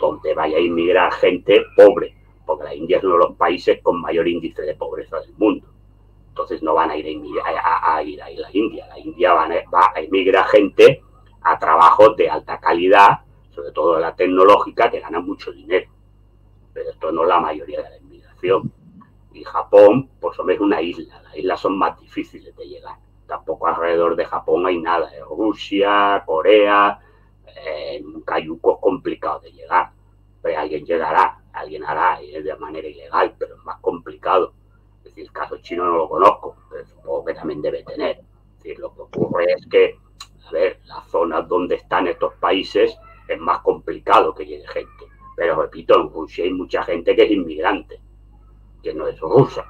B: donde vaya a inmigrar gente pobre, porque la India es uno de los países con mayor índice de pobreza del mundo. Entonces no van a ir a la India. La India va a emigrar gente a trabajos de alta calidad, sobre todo de la tecnológica, que ganan mucho dinero. Pero esto no es la mayoría de la inmigración. Y Japón, pues hombre, es una isla. Las islas son más difíciles de llegar. Tampoco alrededor de Japón hay nada. Rusia, Corea, un Cayuco es complicado de llegar. Pero alguien llegará, alguien hará de manera ilegal, pero es más complicado. Es decir, el caso chino no lo conozco, pero supongo que también debe tener. Es decir, lo que ocurre es que, a ver, las zonas donde están estos países es más complicado que llegue gente. Pero repito, en Rusia hay mucha gente que es inmigrante, que no es rusa,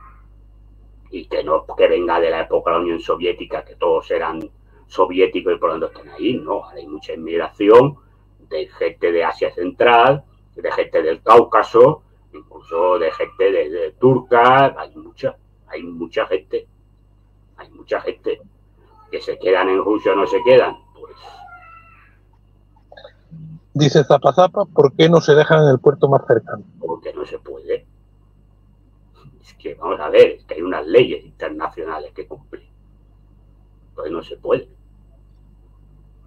B: y que no que venga de la época de la Unión Soviética, que todos eran soviéticos y por lo tanto están ahí. No, hay mucha inmigración de gente de Asia Central, de gente del Cáucaso, incluso de gente de turca. Hay mucha gente que se quedan en Rusia o no se quedan. Pues
A: dice Zapa Zapa, ¿por qué no se dejan en el puerto más cercano?
B: Porque no se puede. Es que vamos a ver, es que hay unas leyes internacionales que cumplir. Entonces no se puede.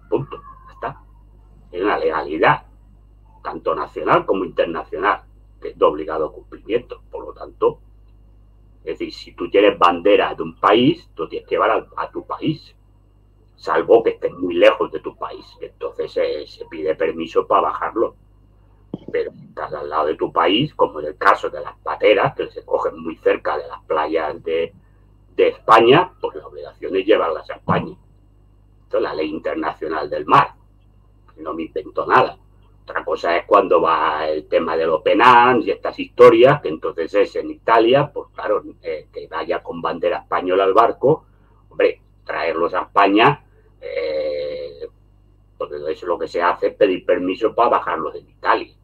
B: Punto. Ya está. Hay una legalidad, tanto nacional como internacional, que es de obligado cumplimiento. Por lo tanto, es decir, si tú tienes bandera de un país, tú tienes que llevar a tu país, salvo que estés muy lejos de tu país. Entonces se pide permiso para bajarlo. Pero si estás al lado de tu país, como en el caso de las pateras, que se cogen muy cerca de las playas de España, pues la obligación es llevarlas a España. Esto es la ley internacional del mar. No me invento nada. Otra cosa es cuando va el tema de los penans y estas historias, que entonces es en Italia, pues claro, que vaya con bandera española al barco, hombre, traerlos a España, porque eso lo que se hace es pedir permiso para bajarlos en Italia.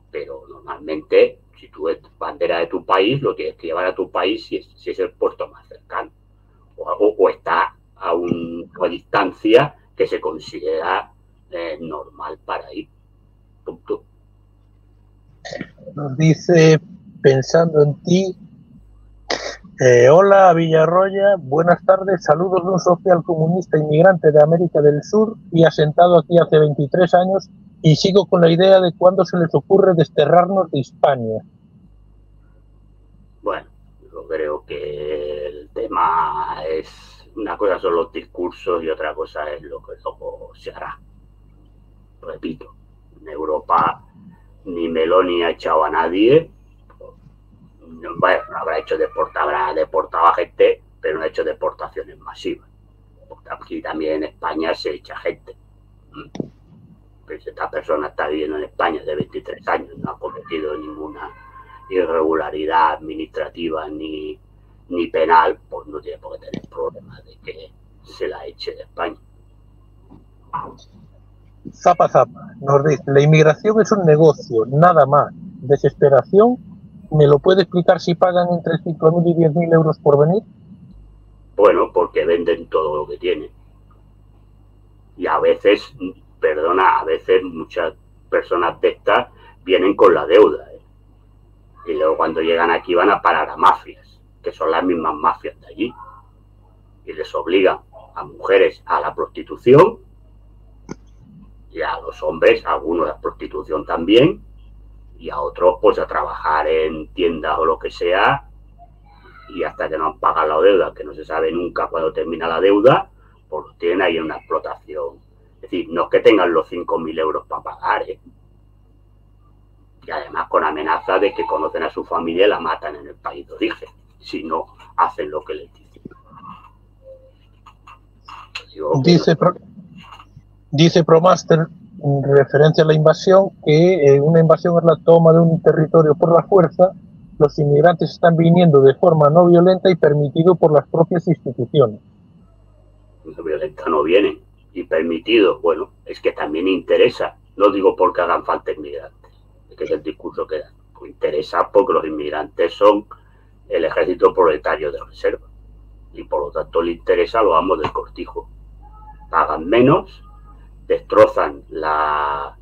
B: Pero normalmente, si tú es bandera de tu país, lo tienes que llevar a tu país si es el puerto más cercano. O está a una distancia que se considera normal para ir. Punto.
A: Nos dice, pensando en ti, hola Villarroya, buenas tardes, saludos de un social comunista inmigrante de América del Sur y asentado aquí hace 23 años y sigo con la idea de cuándo se les ocurre desterrarnos de Hispania.
B: Bueno, yo creo que el tema es, una cosa son los discursos y otra cosa es lo que luego se hará. Repito, en Europa ni Meloni ha echado a nadie. Bueno, habrá deportado a gente, pero no ha hecho deportaciones masivas. Porque aquí también en España se echa gente. Pues esta persona está viviendo en España de 23 años, no ha cometido ninguna irregularidad administrativa ni penal, pues no tiene por qué tener problemas de que se la eche de España.
A: Zapa Zapa nos dice, la inmigración es un negocio, nada más. Desesperación, ¿me lo puede explicar si pagan entre 5.000 y 10.000 euros por venir?
B: Bueno, porque venden todo lo que tienen. Y a veces, a veces muchas personas de estas vienen con la deuda, ¿eh? Y luego cuando llegan aquí van a parar a mafias, que son las mismas mafias de allí. Y les obligan a mujeres a la prostitución y a los hombres, a algunos a la prostitución también, y a otros pues a trabajar en tiendas o lo que sea, y hasta que no han pagado la deuda, que no se sabe nunca cuándo termina la deuda, pues tienen ahí una explotación. Es decir, no es que tengan los 5.000 euros para pagar, ¿eh? Y además con amenaza de que conocen a su familia y la matan en el país de origen, si no hacen lo que les dicen.
A: Dice ProMaster, en referencia a la invasión, que una invasión es la toma de un territorio por la fuerza. Los inmigrantes están viniendo de forma no violenta y permitido por las propias instituciones.
B: No violenta no vienen, y permitido, bueno, es que también interesa, no digo porque hagan falta inmigrantes, es que es el discurso que dan, pues interesa porque los inmigrantes son el ejército proletario de reserva, y por lo tanto le interesa a los amos del cortijo. Pagan menos, destrozan las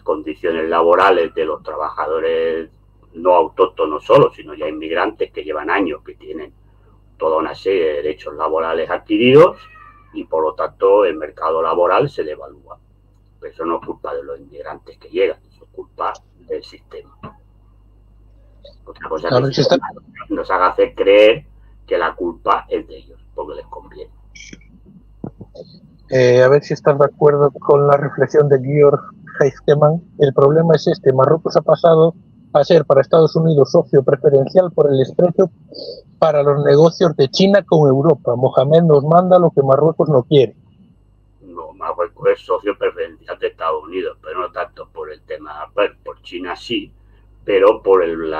B: condiciones laborales de los trabajadores no autóctonos solo, sino ya inmigrantes que llevan años, que tienen toda una serie de derechos laborales adquiridos, y por lo tanto el mercado laboral se devalúa. Pero eso no es culpa de los inmigrantes que llegan, eso es culpa del sistema. Otra cosa es que nos haga hacer creer que la culpa es de ellos, porque les conviene.
A: A ver si estás de acuerdo con la reflexión de Georg Heistemann. El problema es este: Marruecos ha pasado a ser para Estados Unidos socio preferencial por el estrecho para los negocios de China con Europa. Mohamed nos manda lo que Marruecos no quiere.
B: No, Marruecos es socio preferencial de Estados Unidos, pero no tanto por el tema, bueno, por China sí, pero por el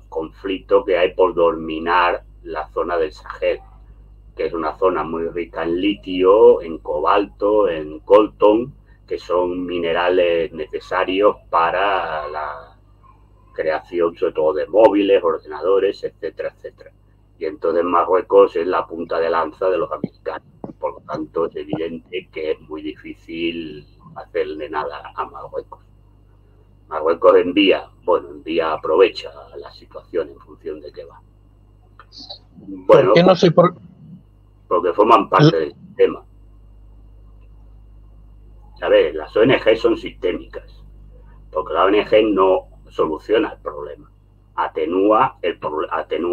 B: conflicto que hay por dominar la zona del Sahel, que es una zona muy rica en litio, en cobalto, en coltón, que son minerales necesarios para la creación sobre todo de móviles, ordenadores, etcétera, etcétera. Y entonces Marruecos es la punta de lanza de los americanos. Por lo tanto, es evidente que es muy difícil hacerle nada a Marruecos. Marruecos aprovecha la situación en función de qué va. Bueno,
A: ¿por qué no sé por...
B: porque forman parte del sistema. A ver, las ONG son sistémicas, porque la ONG no soluciona el problema, atenúa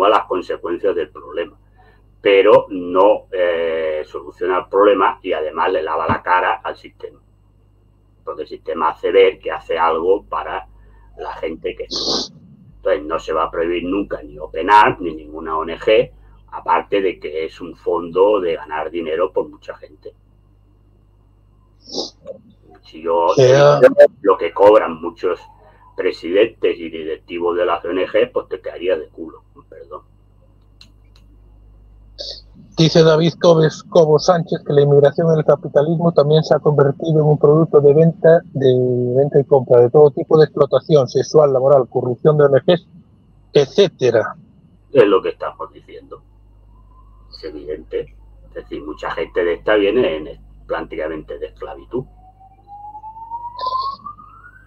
B: las consecuencias del problema, pero no soluciona el problema, y además le lava la cara al sistema, porque el sistema hace ver que hace algo para la gente que no. Entonces no se va a prohibir nunca ni Open Arms ni ninguna ONG, aparte de que es un fondo de ganar dinero por mucha gente. Si yo lo que cobran muchos presidentes y directivos de las ONG, pues te quedaría de culo, perdón.
A: Dice David Cobo Sánchez que la inmigración en el capitalismo también se ha convertido en un producto de venta y compra de todo tipo de explotación sexual, laboral, corrupción de ONGs, etcétera.
B: Es lo que estamos diciendo. Es evidente. Es decir, mucha gente de esta viene prácticamente de esclavitud.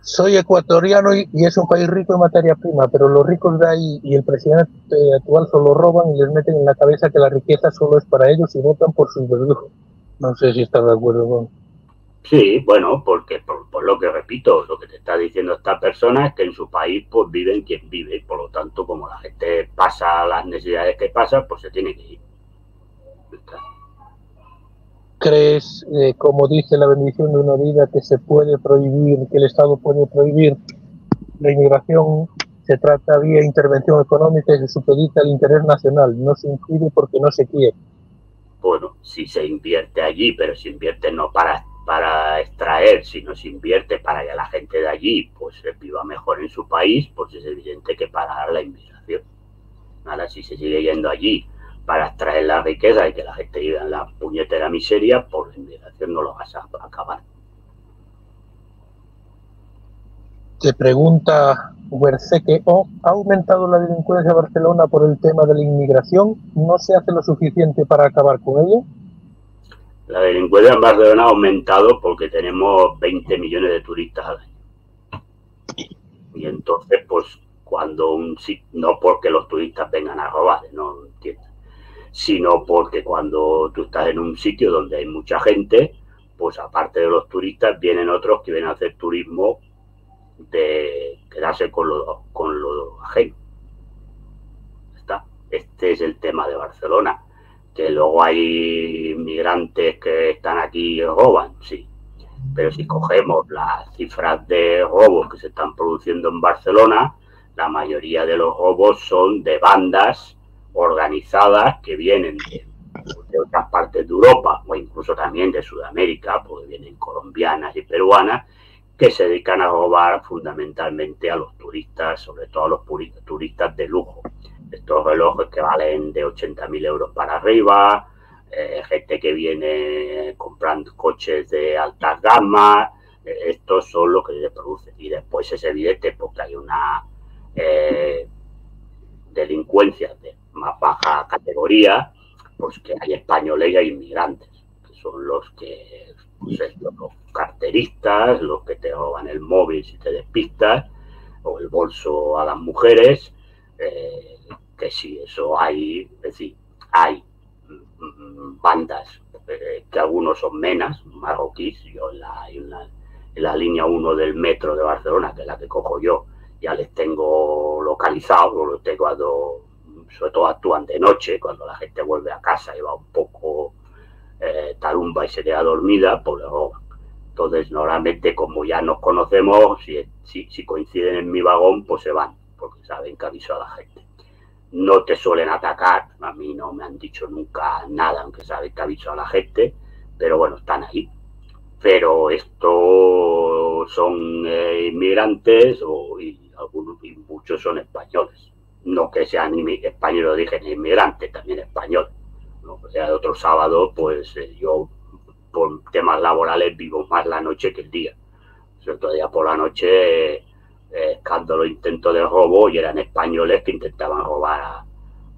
A: Soy ecuatoriano y es un país rico en materia prima, pero los ricos de ahí y el presidente actual solo roban y les meten en la cabeza que la riqueza solo es para ellos y votan por sus verdugos. No sé si estás de acuerdo con...
B: Sí, bueno, porque por lo que repito, lo que te está diciendo esta persona es que en su país pues viven quien vive, y por lo tanto, como la gente pasa las necesidades que pasa, pues se tiene que ir.
A: ¿Crees, como dice la bendición de una vida, que se puede prohibir, que el Estado puede prohibir la inmigración? Se trata vía intervención económica y se supedita al interés nacional, no se impide porque no se quiere.
B: Bueno, si se invierte allí, pero se invierte no para para extraer, si no se invierte para que la gente de allí pues viva mejor en su país, pues es evidente que parar la inmigración. Ahora, si se sigue yendo allí para extraer la riqueza y que la gente viva en la puñetera miseria, por la inmigración no lo vas a acabar.
A: Te pregunta Huerceque, ¿ha aumentado la delincuencia de Barcelona por el tema de la inmigración? ¿No se hace lo suficiente para acabar con ella?
B: La delincuencia en Barcelona ha aumentado porque tenemos 20 millones de turistas al año. Y entonces, pues, cuando no porque los turistas vengan a robar, no entiendo, sino porque cuando tú estás en un sitio donde hay mucha gente, pues aparte de los turistas, vienen otros que vienen a hacer turismo de quedarse con lo ajeno. Este es el tema de Barcelona. Que luego hay inmigrantes que están aquí y roban, sí. Pero si cogemos las cifras de robos que se están produciendo en Barcelona, la mayoría de los robos son de bandas organizadas que vienen de otras partes de Europa o incluso también de Sudamérica, porque vienen colombianas y peruanas, que se dedican a robar fundamentalmente a los turistas, sobre todo a los turistas de lujo. Estos relojes que valen de 80.000 euros para arriba, gente que viene comprando coches de alta gama, estos son los que se producen. Y después es evidente porque hay una delincuencia de más baja categoría, pues que hay españoles y hay inmigrantes, que son los que, pues, los carteristas, los que te roban el móvil si te despistas, o el bolso a las mujeres, que sí, eso hay, es decir, hay bandas que algunos son menas, marroquíes. Yo en la línea 1 del metro de Barcelona, que es la que cojo yo, ya les tengo localizados, los tengo sobre todo actúan de noche, cuando la gente vuelve a casa y va un poco tarumba y se queda dormida, pues le roban. Entonces, normalmente, como ya nos conocemos, si coinciden en mi vagón, pues se van, porque saben que aviso a la gente. No te suelen atacar, a mí no me han dicho nunca nada, aunque saben que aviso a la gente, pero bueno, están ahí. Pero estos son inmigrantes y muchos son españoles. No que sean españoles de origen inmigrantes, también españoles. ¿No? O sea, el otro sábado, pues yo por temas laborales vivo más la noche que el día. El otro día por la noche escándalo, intento de robo, y eran españoles que intentaban robar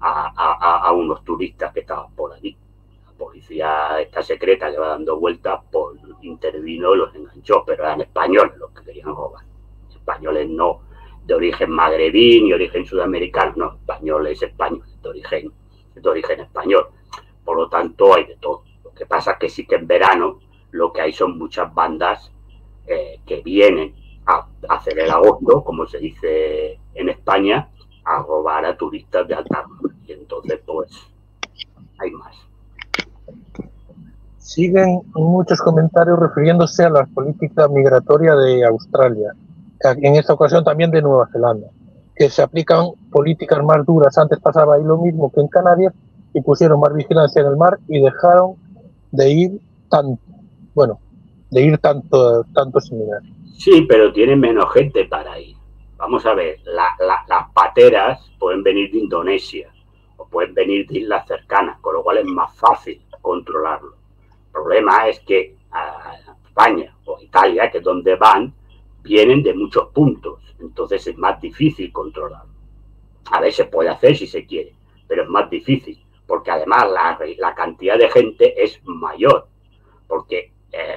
B: a unos turistas que estaban por allí. La policía esta secreta que va dando vueltas intervino y los enganchó, pero eran españoles los que querían robar. Españoles no de origen magrebí ni origen sudamericano, no, españoles de origen español. Por lo tanto hay de todo. Lo que pasa es que sí que en verano lo que hay son muchas bandas que vienen a hacer el agosto, como se dice en España, a robar a turistas de alta gama. Y entonces, pues, hay más.
A: Siguen muchos comentarios refiriéndose a la política migratoria de Australia, en esta ocasión también de Nueva Zelanda, que se aplican políticas más duras. Antes pasaba ahí lo mismo que en Canarias, y pusieron más vigilancia en el mar y dejaron de ir tantos inmigrantes.
B: Sí, pero tienen menos gente para ir. Vamos a ver, las pateras pueden venir de Indonesia o pueden venir de islas cercanas, con lo cual es más fácil controlarlo. El problema es que a España o Italia, que es donde van, vienen de muchos puntos, entonces es más difícil controlarlo. A veces se puede hacer si se quiere, pero es más difícil, porque además la cantidad de gente es mayor, porque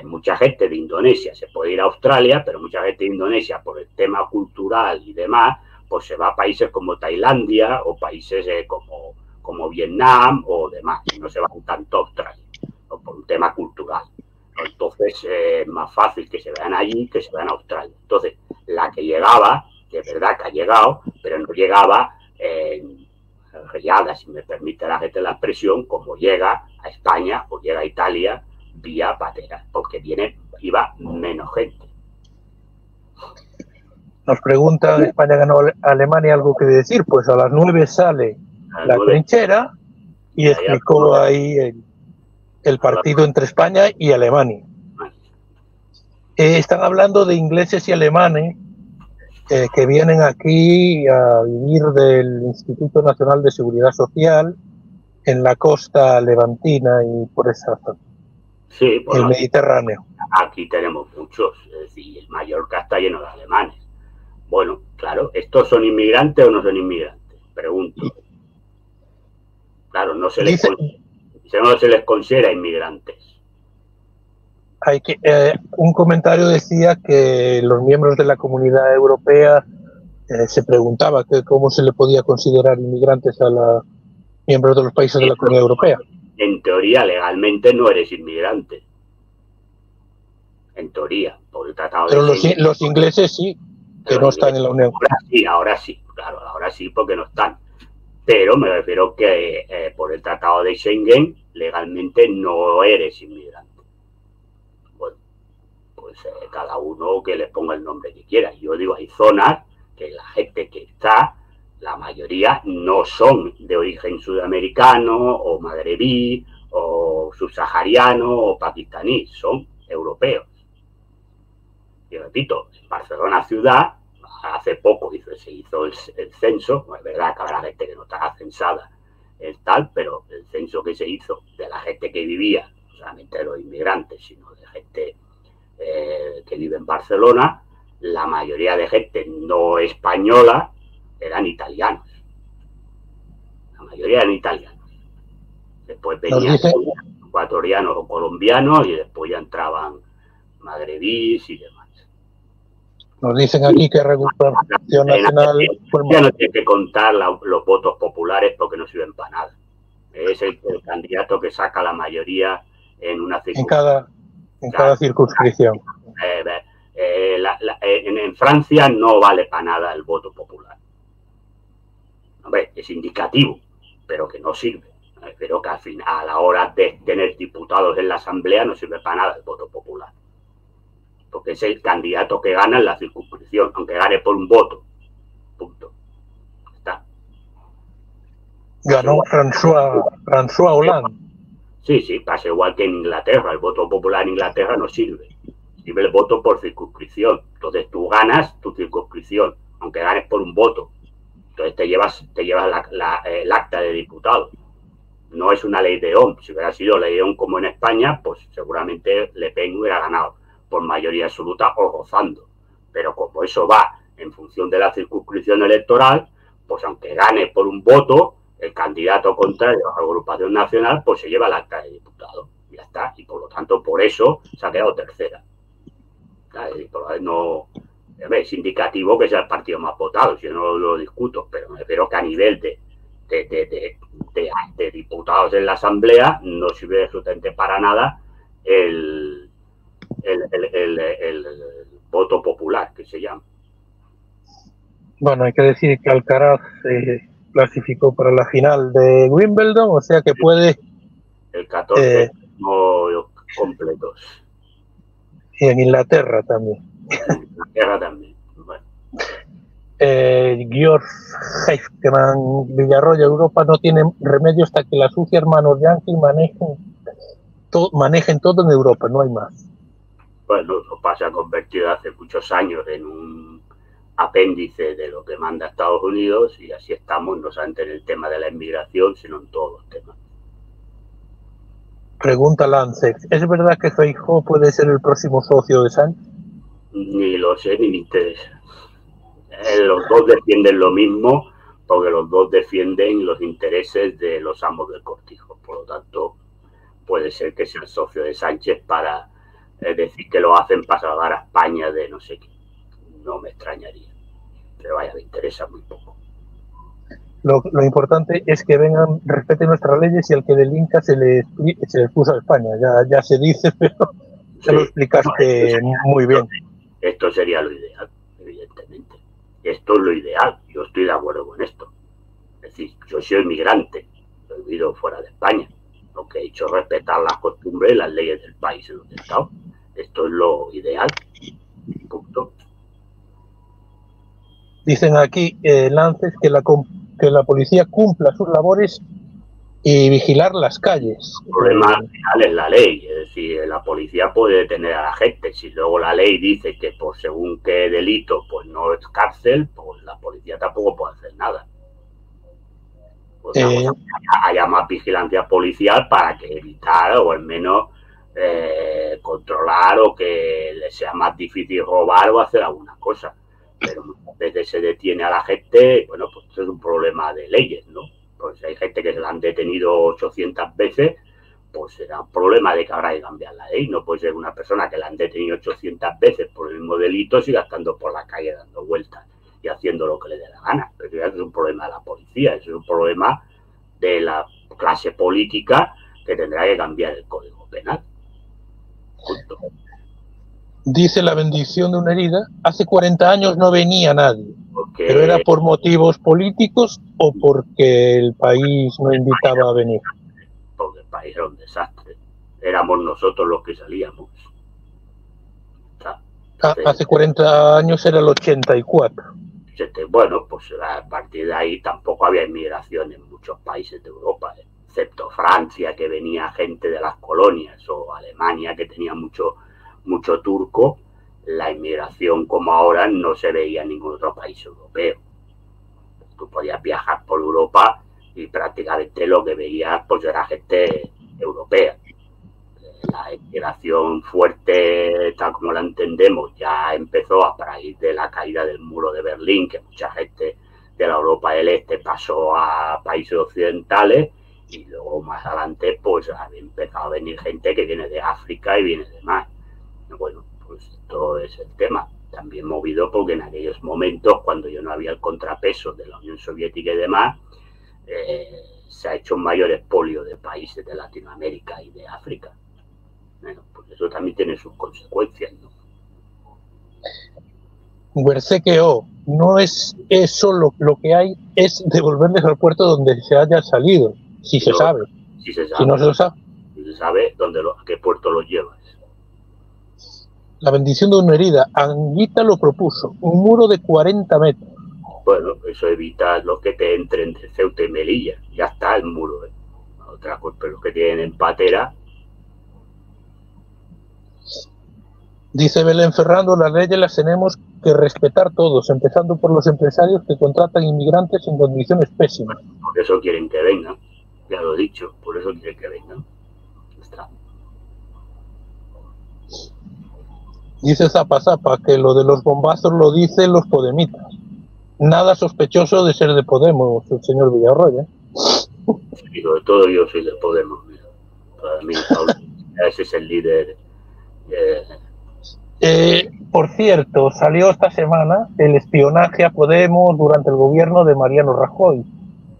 B: mucha gente de Indonesia se puede ir a Australia, pero mucha gente de Indonesia, por el tema cultural y demás, pues se va a países como Tailandia o países como Vietnam o demás, y no se van tanto a Australia, ¿no? Por un tema cultural. Entonces es más fácil que se vean allí que se vean a Australia. Entonces, la que llegaba, que es verdad que ha llegado, pero no llegaba regada, si me permite la gente la expresión, como llega a España o llega a Italia vía patera, porque iba menos gente.
A: Nos pregunta, España ganó a Alemania, ¿algo que decir? Pues a las 9 sale la trinchera y explicó ahí el partido entre España y Alemania. Están hablando de ingleses y alemanes que vienen aquí a vivir del Instituto Nacional de Seguridad Social en la costa levantina y por esa zona,
B: Sí, bueno,
A: el Mediterráneo.
B: Aquí tenemos muchos, es decir, el Mallorca está lleno de alemanes. Bueno, claro, ¿estos son inmigrantes o no son inmigrantes? Pregunto. Claro, no se les considera inmigrantes.
A: Un comentario decía que los miembros de la Comunidad Europea se preguntaba que cómo se le podía considerar inmigrantes a los miembros de los países de la Comunidad Europea.
B: En teoría, legalmente no eres inmigrante. En teoría, por el tratado
A: pero
B: de Schengen.
A: Los ingleses sí, que no están en la Unión.
B: Ahora sí, claro, ahora sí porque no están. Pero me refiero que por el tratado de Schengen, legalmente no eres inmigrante. Bueno, pues cada uno que le ponga el nombre que quiera. Yo digo, hay zonas que la gente que está, la mayoría no son de origen sudamericano o magrebí o subsahariano o pakistaní, son europeos. Y repito, en Barcelona ciudad, hace poco se hizo el censo, no es verdad que habrá gente que no está censada, tal, pero el censo que se hizo de la gente que vivía, no solamente de los inmigrantes, sino de gente que vive en Barcelona, la mayoría de gente no española eran italianos. La mayoría eran italianos. Después venían ecuatorianos o colombianos y después ya entraban magrebíes y demás.
A: Nos dicen aquí que Recuperación Nacional...
B: Ya no tiene que contar los votos populares porque no sirven para nada. Es el candidato que saca la mayoría en una circunscripción.
A: En cada circunscripción.
B: En Francia no vale para nada el voto popular. Hombre, es indicativo, pero que no sirve. Pero que al final, a la hora de tener diputados en la Asamblea, no sirve para nada el voto popular. Porque es el candidato que gana en la circunscripción, aunque gane por un voto. Punto. Está.
A: Ganó François Hollande.
B: Sí, pasa igual que en Inglaterra. El voto popular en Inglaterra no sirve. Sirve el voto por circunscripción. Entonces tú ganas tu circunscripción, aunque ganes por un voto. Entonces te llevas el acta de diputado. No es una ley de Ohm. Si hubiera sido ley de Ohm como en España, pues seguramente Le Pen hubiera ganado por mayoría absoluta o gozando. Pero como eso va en función de la circunscripción electoral, pues aunque gane por un voto, el candidato contrario a la agrupación nacional, pues se lleva el acta de diputado. Ya está. Y por lo tanto, por eso se ha quedado tercera. No, es indicativo que sea el partido más votado, si yo no lo discuto, pero me refiero que a nivel de diputados en la Asamblea no sirve absolutamente para nada el voto popular, que se llama.
A: Bueno, hay que decir que Alcaraz clasificó para la final de Wimbledon, o sea que puede...
B: El 14 completos.
A: Y en Inglaterra también.
B: En Inglaterra también. Bueno.
A: George Heifman, Villarroya, Europa no tiene remedio hasta que las sucias manos yanquis manejen todo en Europa, no hay más.
B: Bueno, Europa se ha convertido hace muchos años en un apéndice de lo que manda Estados Unidos y así estamos, no solamente en el tema de la inmigración, sino en todos los temas.
A: Pregunta Lancex, ¿es verdad que Feijóo puede ser el próximo socio de Sánchez?
B: Ni lo sé, ni me interesa. Los dos defienden lo mismo porque los dos defienden los intereses de los amos del cortijo. Por lo tanto, puede ser que sea el socio de Sánchez para decir que lo hacen para salvar a España de no sé qué. No me extrañaría. Pero vaya, me interesa muy poco.
A: Lo importante es que vengan, respeten nuestras leyes y al que delinca se le expuso a España. Ya se dice, pero se lo explicaste muy bien.
B: Esto sería lo ideal, evidentemente. Esto es lo ideal. Yo estoy de acuerdo con esto. Es decir, yo soy inmigrante. He vivido fuera de España. Lo que he hecho es respetar las costumbres y las leyes del país en donde he estado. Esto es lo ideal. Punto.
A: Dicen aquí, Lances, que la policía cumpla sus labores y vigilar las calles.
B: El problema al final es la ley, es decir, la policía puede detener a la gente. Si luego la ley dice que por según qué delito pues no es cárcel, pues la policía tampoco puede hacer nada. Pues haya más vigilancia policial para que evitar o al menos controlar o que les sea más difícil robar o hacer alguna cosa. Pero muchas veces se detiene a la gente, bueno, pues eso es un problema de leyes, ¿no? Pues hay gente que se la han detenido 800 veces, pues será un problema de que habrá que cambiar la ley. No puede ser una persona que la han detenido 800 veces por el mismo delito siga estando por la calle dando vueltas y haciendo lo que le dé la gana. Pero eso es un problema de la policía, eso es un problema de la clase política que tendrá que cambiar el Código Penal. Justo.
A: Dice la bendición de una herida, hace 40 años no venía nadie, pero ¿era por motivos políticos o porque el país no invitaba a venir?
B: Porque el país era un desastre, éramos nosotros los que salíamos.
A: Entonces, hace 40 años era el 84.
B: Bueno, pues a partir de ahí tampoco había inmigración en muchos países de Europa, excepto Francia, que venía gente de las colonias, o Alemania, que tenía mucho turco. La inmigración como ahora no se veía en ningún otro país europeo. Tú podías viajar por Europa y prácticamente lo que veías pues era gente europea. La inmigración fuerte, tal como la entendemos, ya empezó a raíz de la caída del muro de Berlín, que mucha gente de la Europa del Este pasó a países occidentales, y luego más adelante pues ha empezado a venir gente que viene de África y viene de más. Bueno, pues esto es el tema. También movido porque en aquellos momentos, cuando ya no había el contrapeso de la Unión Soviética y demás, se ha hecho un mayor expolio de países de Latinoamérica y de África. Bueno, pues eso también tiene sus consecuencias, ¿no?
A: Huercequeo, no es eso lo que hay, es devolverles al puerto donde se haya salido, si se sabe.
B: Si se sabe.
A: Si no se lo sabe.
B: Si se sabe a qué puerto los llevas.
A: La bendición de una herida, Anguita lo propuso, un muro de 40 metros.
B: Bueno, eso evita los que te entren de Ceuta y Melilla, ya está el muro. Otra cosa, pero los que tienen en patera.
A: Dice Belén Ferrando, las leyes las tenemos que respetar todos, empezando por los empresarios que contratan inmigrantes en condiciones pésimas.
B: Por eso quieren que vengan, ya lo he dicho, por eso quieren que vengan. Está.
A: Dice Zapa que lo de los bombazos lo dicen los podemitas. Nada sospechoso de ser de Podemos, el señor Villarroya.
B: Sí, sobre todo yo soy de Podemos. Mira. Para mí, ese es el líder.
A: Por cierto, salió esta semana el espionaje a Podemos durante el gobierno de Mariano Rajoy.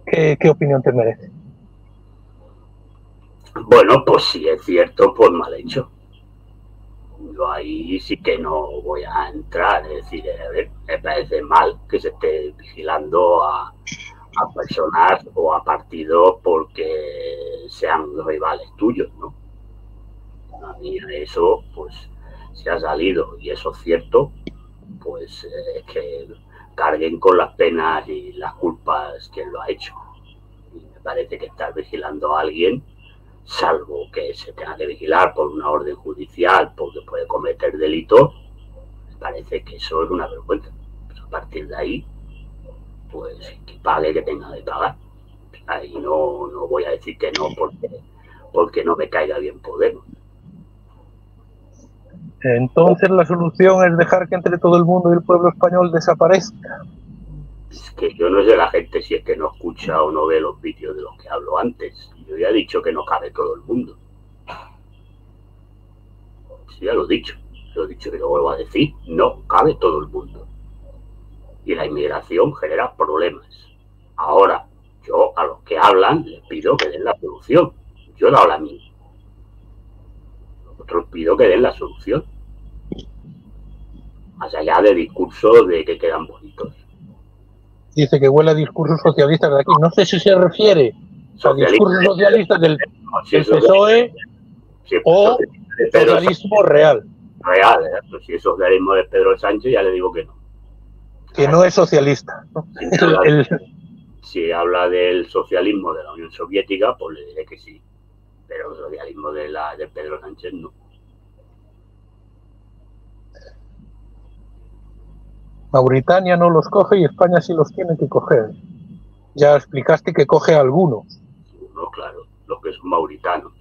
A: ¿Qué opinión te merece?
B: Bueno, pues si es cierto, pues mal hecho. Yo ahí sí que no voy a entrar, es decir, a ver, me parece mal que se esté vigilando a personas o a partidos porque sean rivales tuyos, ¿no? A mí eso, pues, si ha salido y eso es cierto, pues que carguen con las penas y las culpas quien lo ha hecho. Y me parece que estar vigilando a alguien, salvo que se tenga que vigilar por una orden judicial porque puede cometer delitos, me parece que eso es una vergüenza. Pues a partir de ahí, pues que pague, que tenga que pagar. Ahí no voy a decir que no porque no me caiga bien Podemos.
A: Entonces la solución es dejar que entre todo el mundo y el pueblo español desaparezca.
B: Es que yo no sé la gente si es que no escucha o no ve los vídeos de los que hablo antes. Yo ya he dicho que no cabe todo el mundo. Sí, ya lo he dicho y lo vuelvo a decir, no cabe todo el mundo. Y la inmigración genera problemas. Ahora, yo a los que hablan les pido que den la solución. Yo he dado la mía. Otros pido que den la solución. Más allá de discursos de que quedan bonitos.
A: Dice que huele a discursos socialistas de aquí. No sé si se refiere a discursos socialistas del PSOE o socialismo real.
B: Real, pues si es socialismo de Pedro Sánchez ya le digo que no.
A: Que no es socialista, ¿no?
B: Si habla del socialismo de la Unión Soviética, pues le diré que sí. Pero el socialismo de Pedro Sánchez no.
A: Mauritania no los coge y España sí los tiene que coger. Ya explicaste que coge a algunos.
B: No, claro, los que son mauritanos.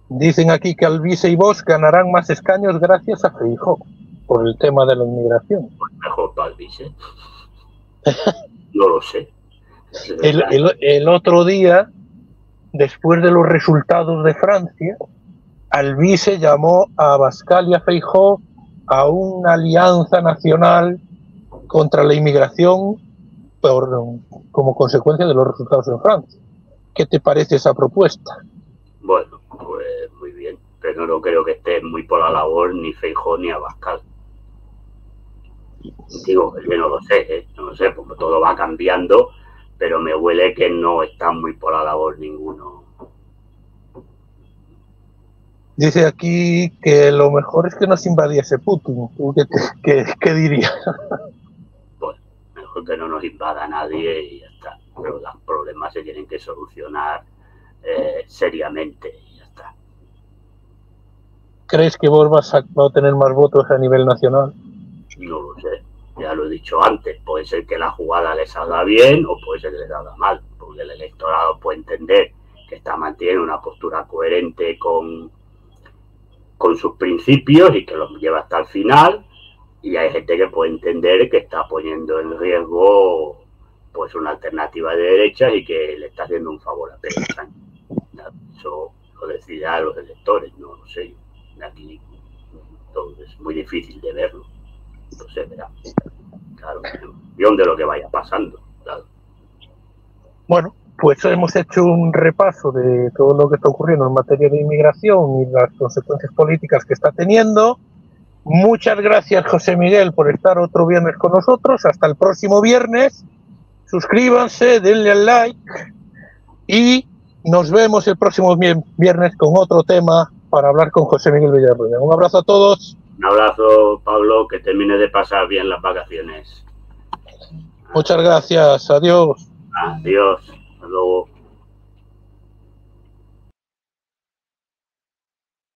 A: Dicen aquí que Alvise y Bosch ganarán más escaños gracias a Feijóo por el tema de la inmigración.
B: Pues mejor para Alvise. No lo sé.
A: El otro día, después de los resultados de Francia, Alvise llamó a Abascal y a Feijóo a una alianza nacional contra la inmigración como consecuencia de los resultados en Francia. ¿Qué te parece esa propuesta?
B: Bueno, pues muy bien, pero no creo que esté muy por la labor ni Feijóo ni Abascal. Digo, que no lo sé, no lo sé, porque todo va cambiando, pero me huele que no está muy por la labor ninguno.
A: Dice aquí que lo mejor es que nos invadiese Putin. ¿Qué diría?
B: Pues mejor que no nos invada nadie y ya está. Pero los problemas se tienen que solucionar seriamente y ya está.
A: ¿Crees que Borbas va a tener más votos a nivel nacional?
B: No lo sé, ya lo he dicho antes. Puede ser que la jugada le salga bien o puede ser que le salga mal, porque el electorado puede entender que está manteniendo una postura coherente con sus principios y que los lleva hasta el final, y hay gente que puede entender que está poniendo en riesgo pues una alternativa de derechas y que le está haciendo un favor a Pedro Sánchez. Eso lo decidirán los electores, no lo sé. Aquí todo es muy difícil de verlo. No sé, verá. Claro, en función de lo que vaya pasando. Claro.
A: Bueno, pues hemos hecho un repaso de todo lo que está ocurriendo en materia de inmigración y las consecuencias políticas que está teniendo. Muchas gracias, José Miguel, por estar otro viernes con nosotros. Hasta el próximo viernes. Suscríbanse, denle al like y nos vemos el próximo viernes con otro tema para hablar con José Miguel Villarruel. Un abrazo a todos.
B: Un abrazo, Pablo, que termine de pasar bien las vacaciones.
A: Muchas gracias. Adiós.
B: Adiós. Hasta luego.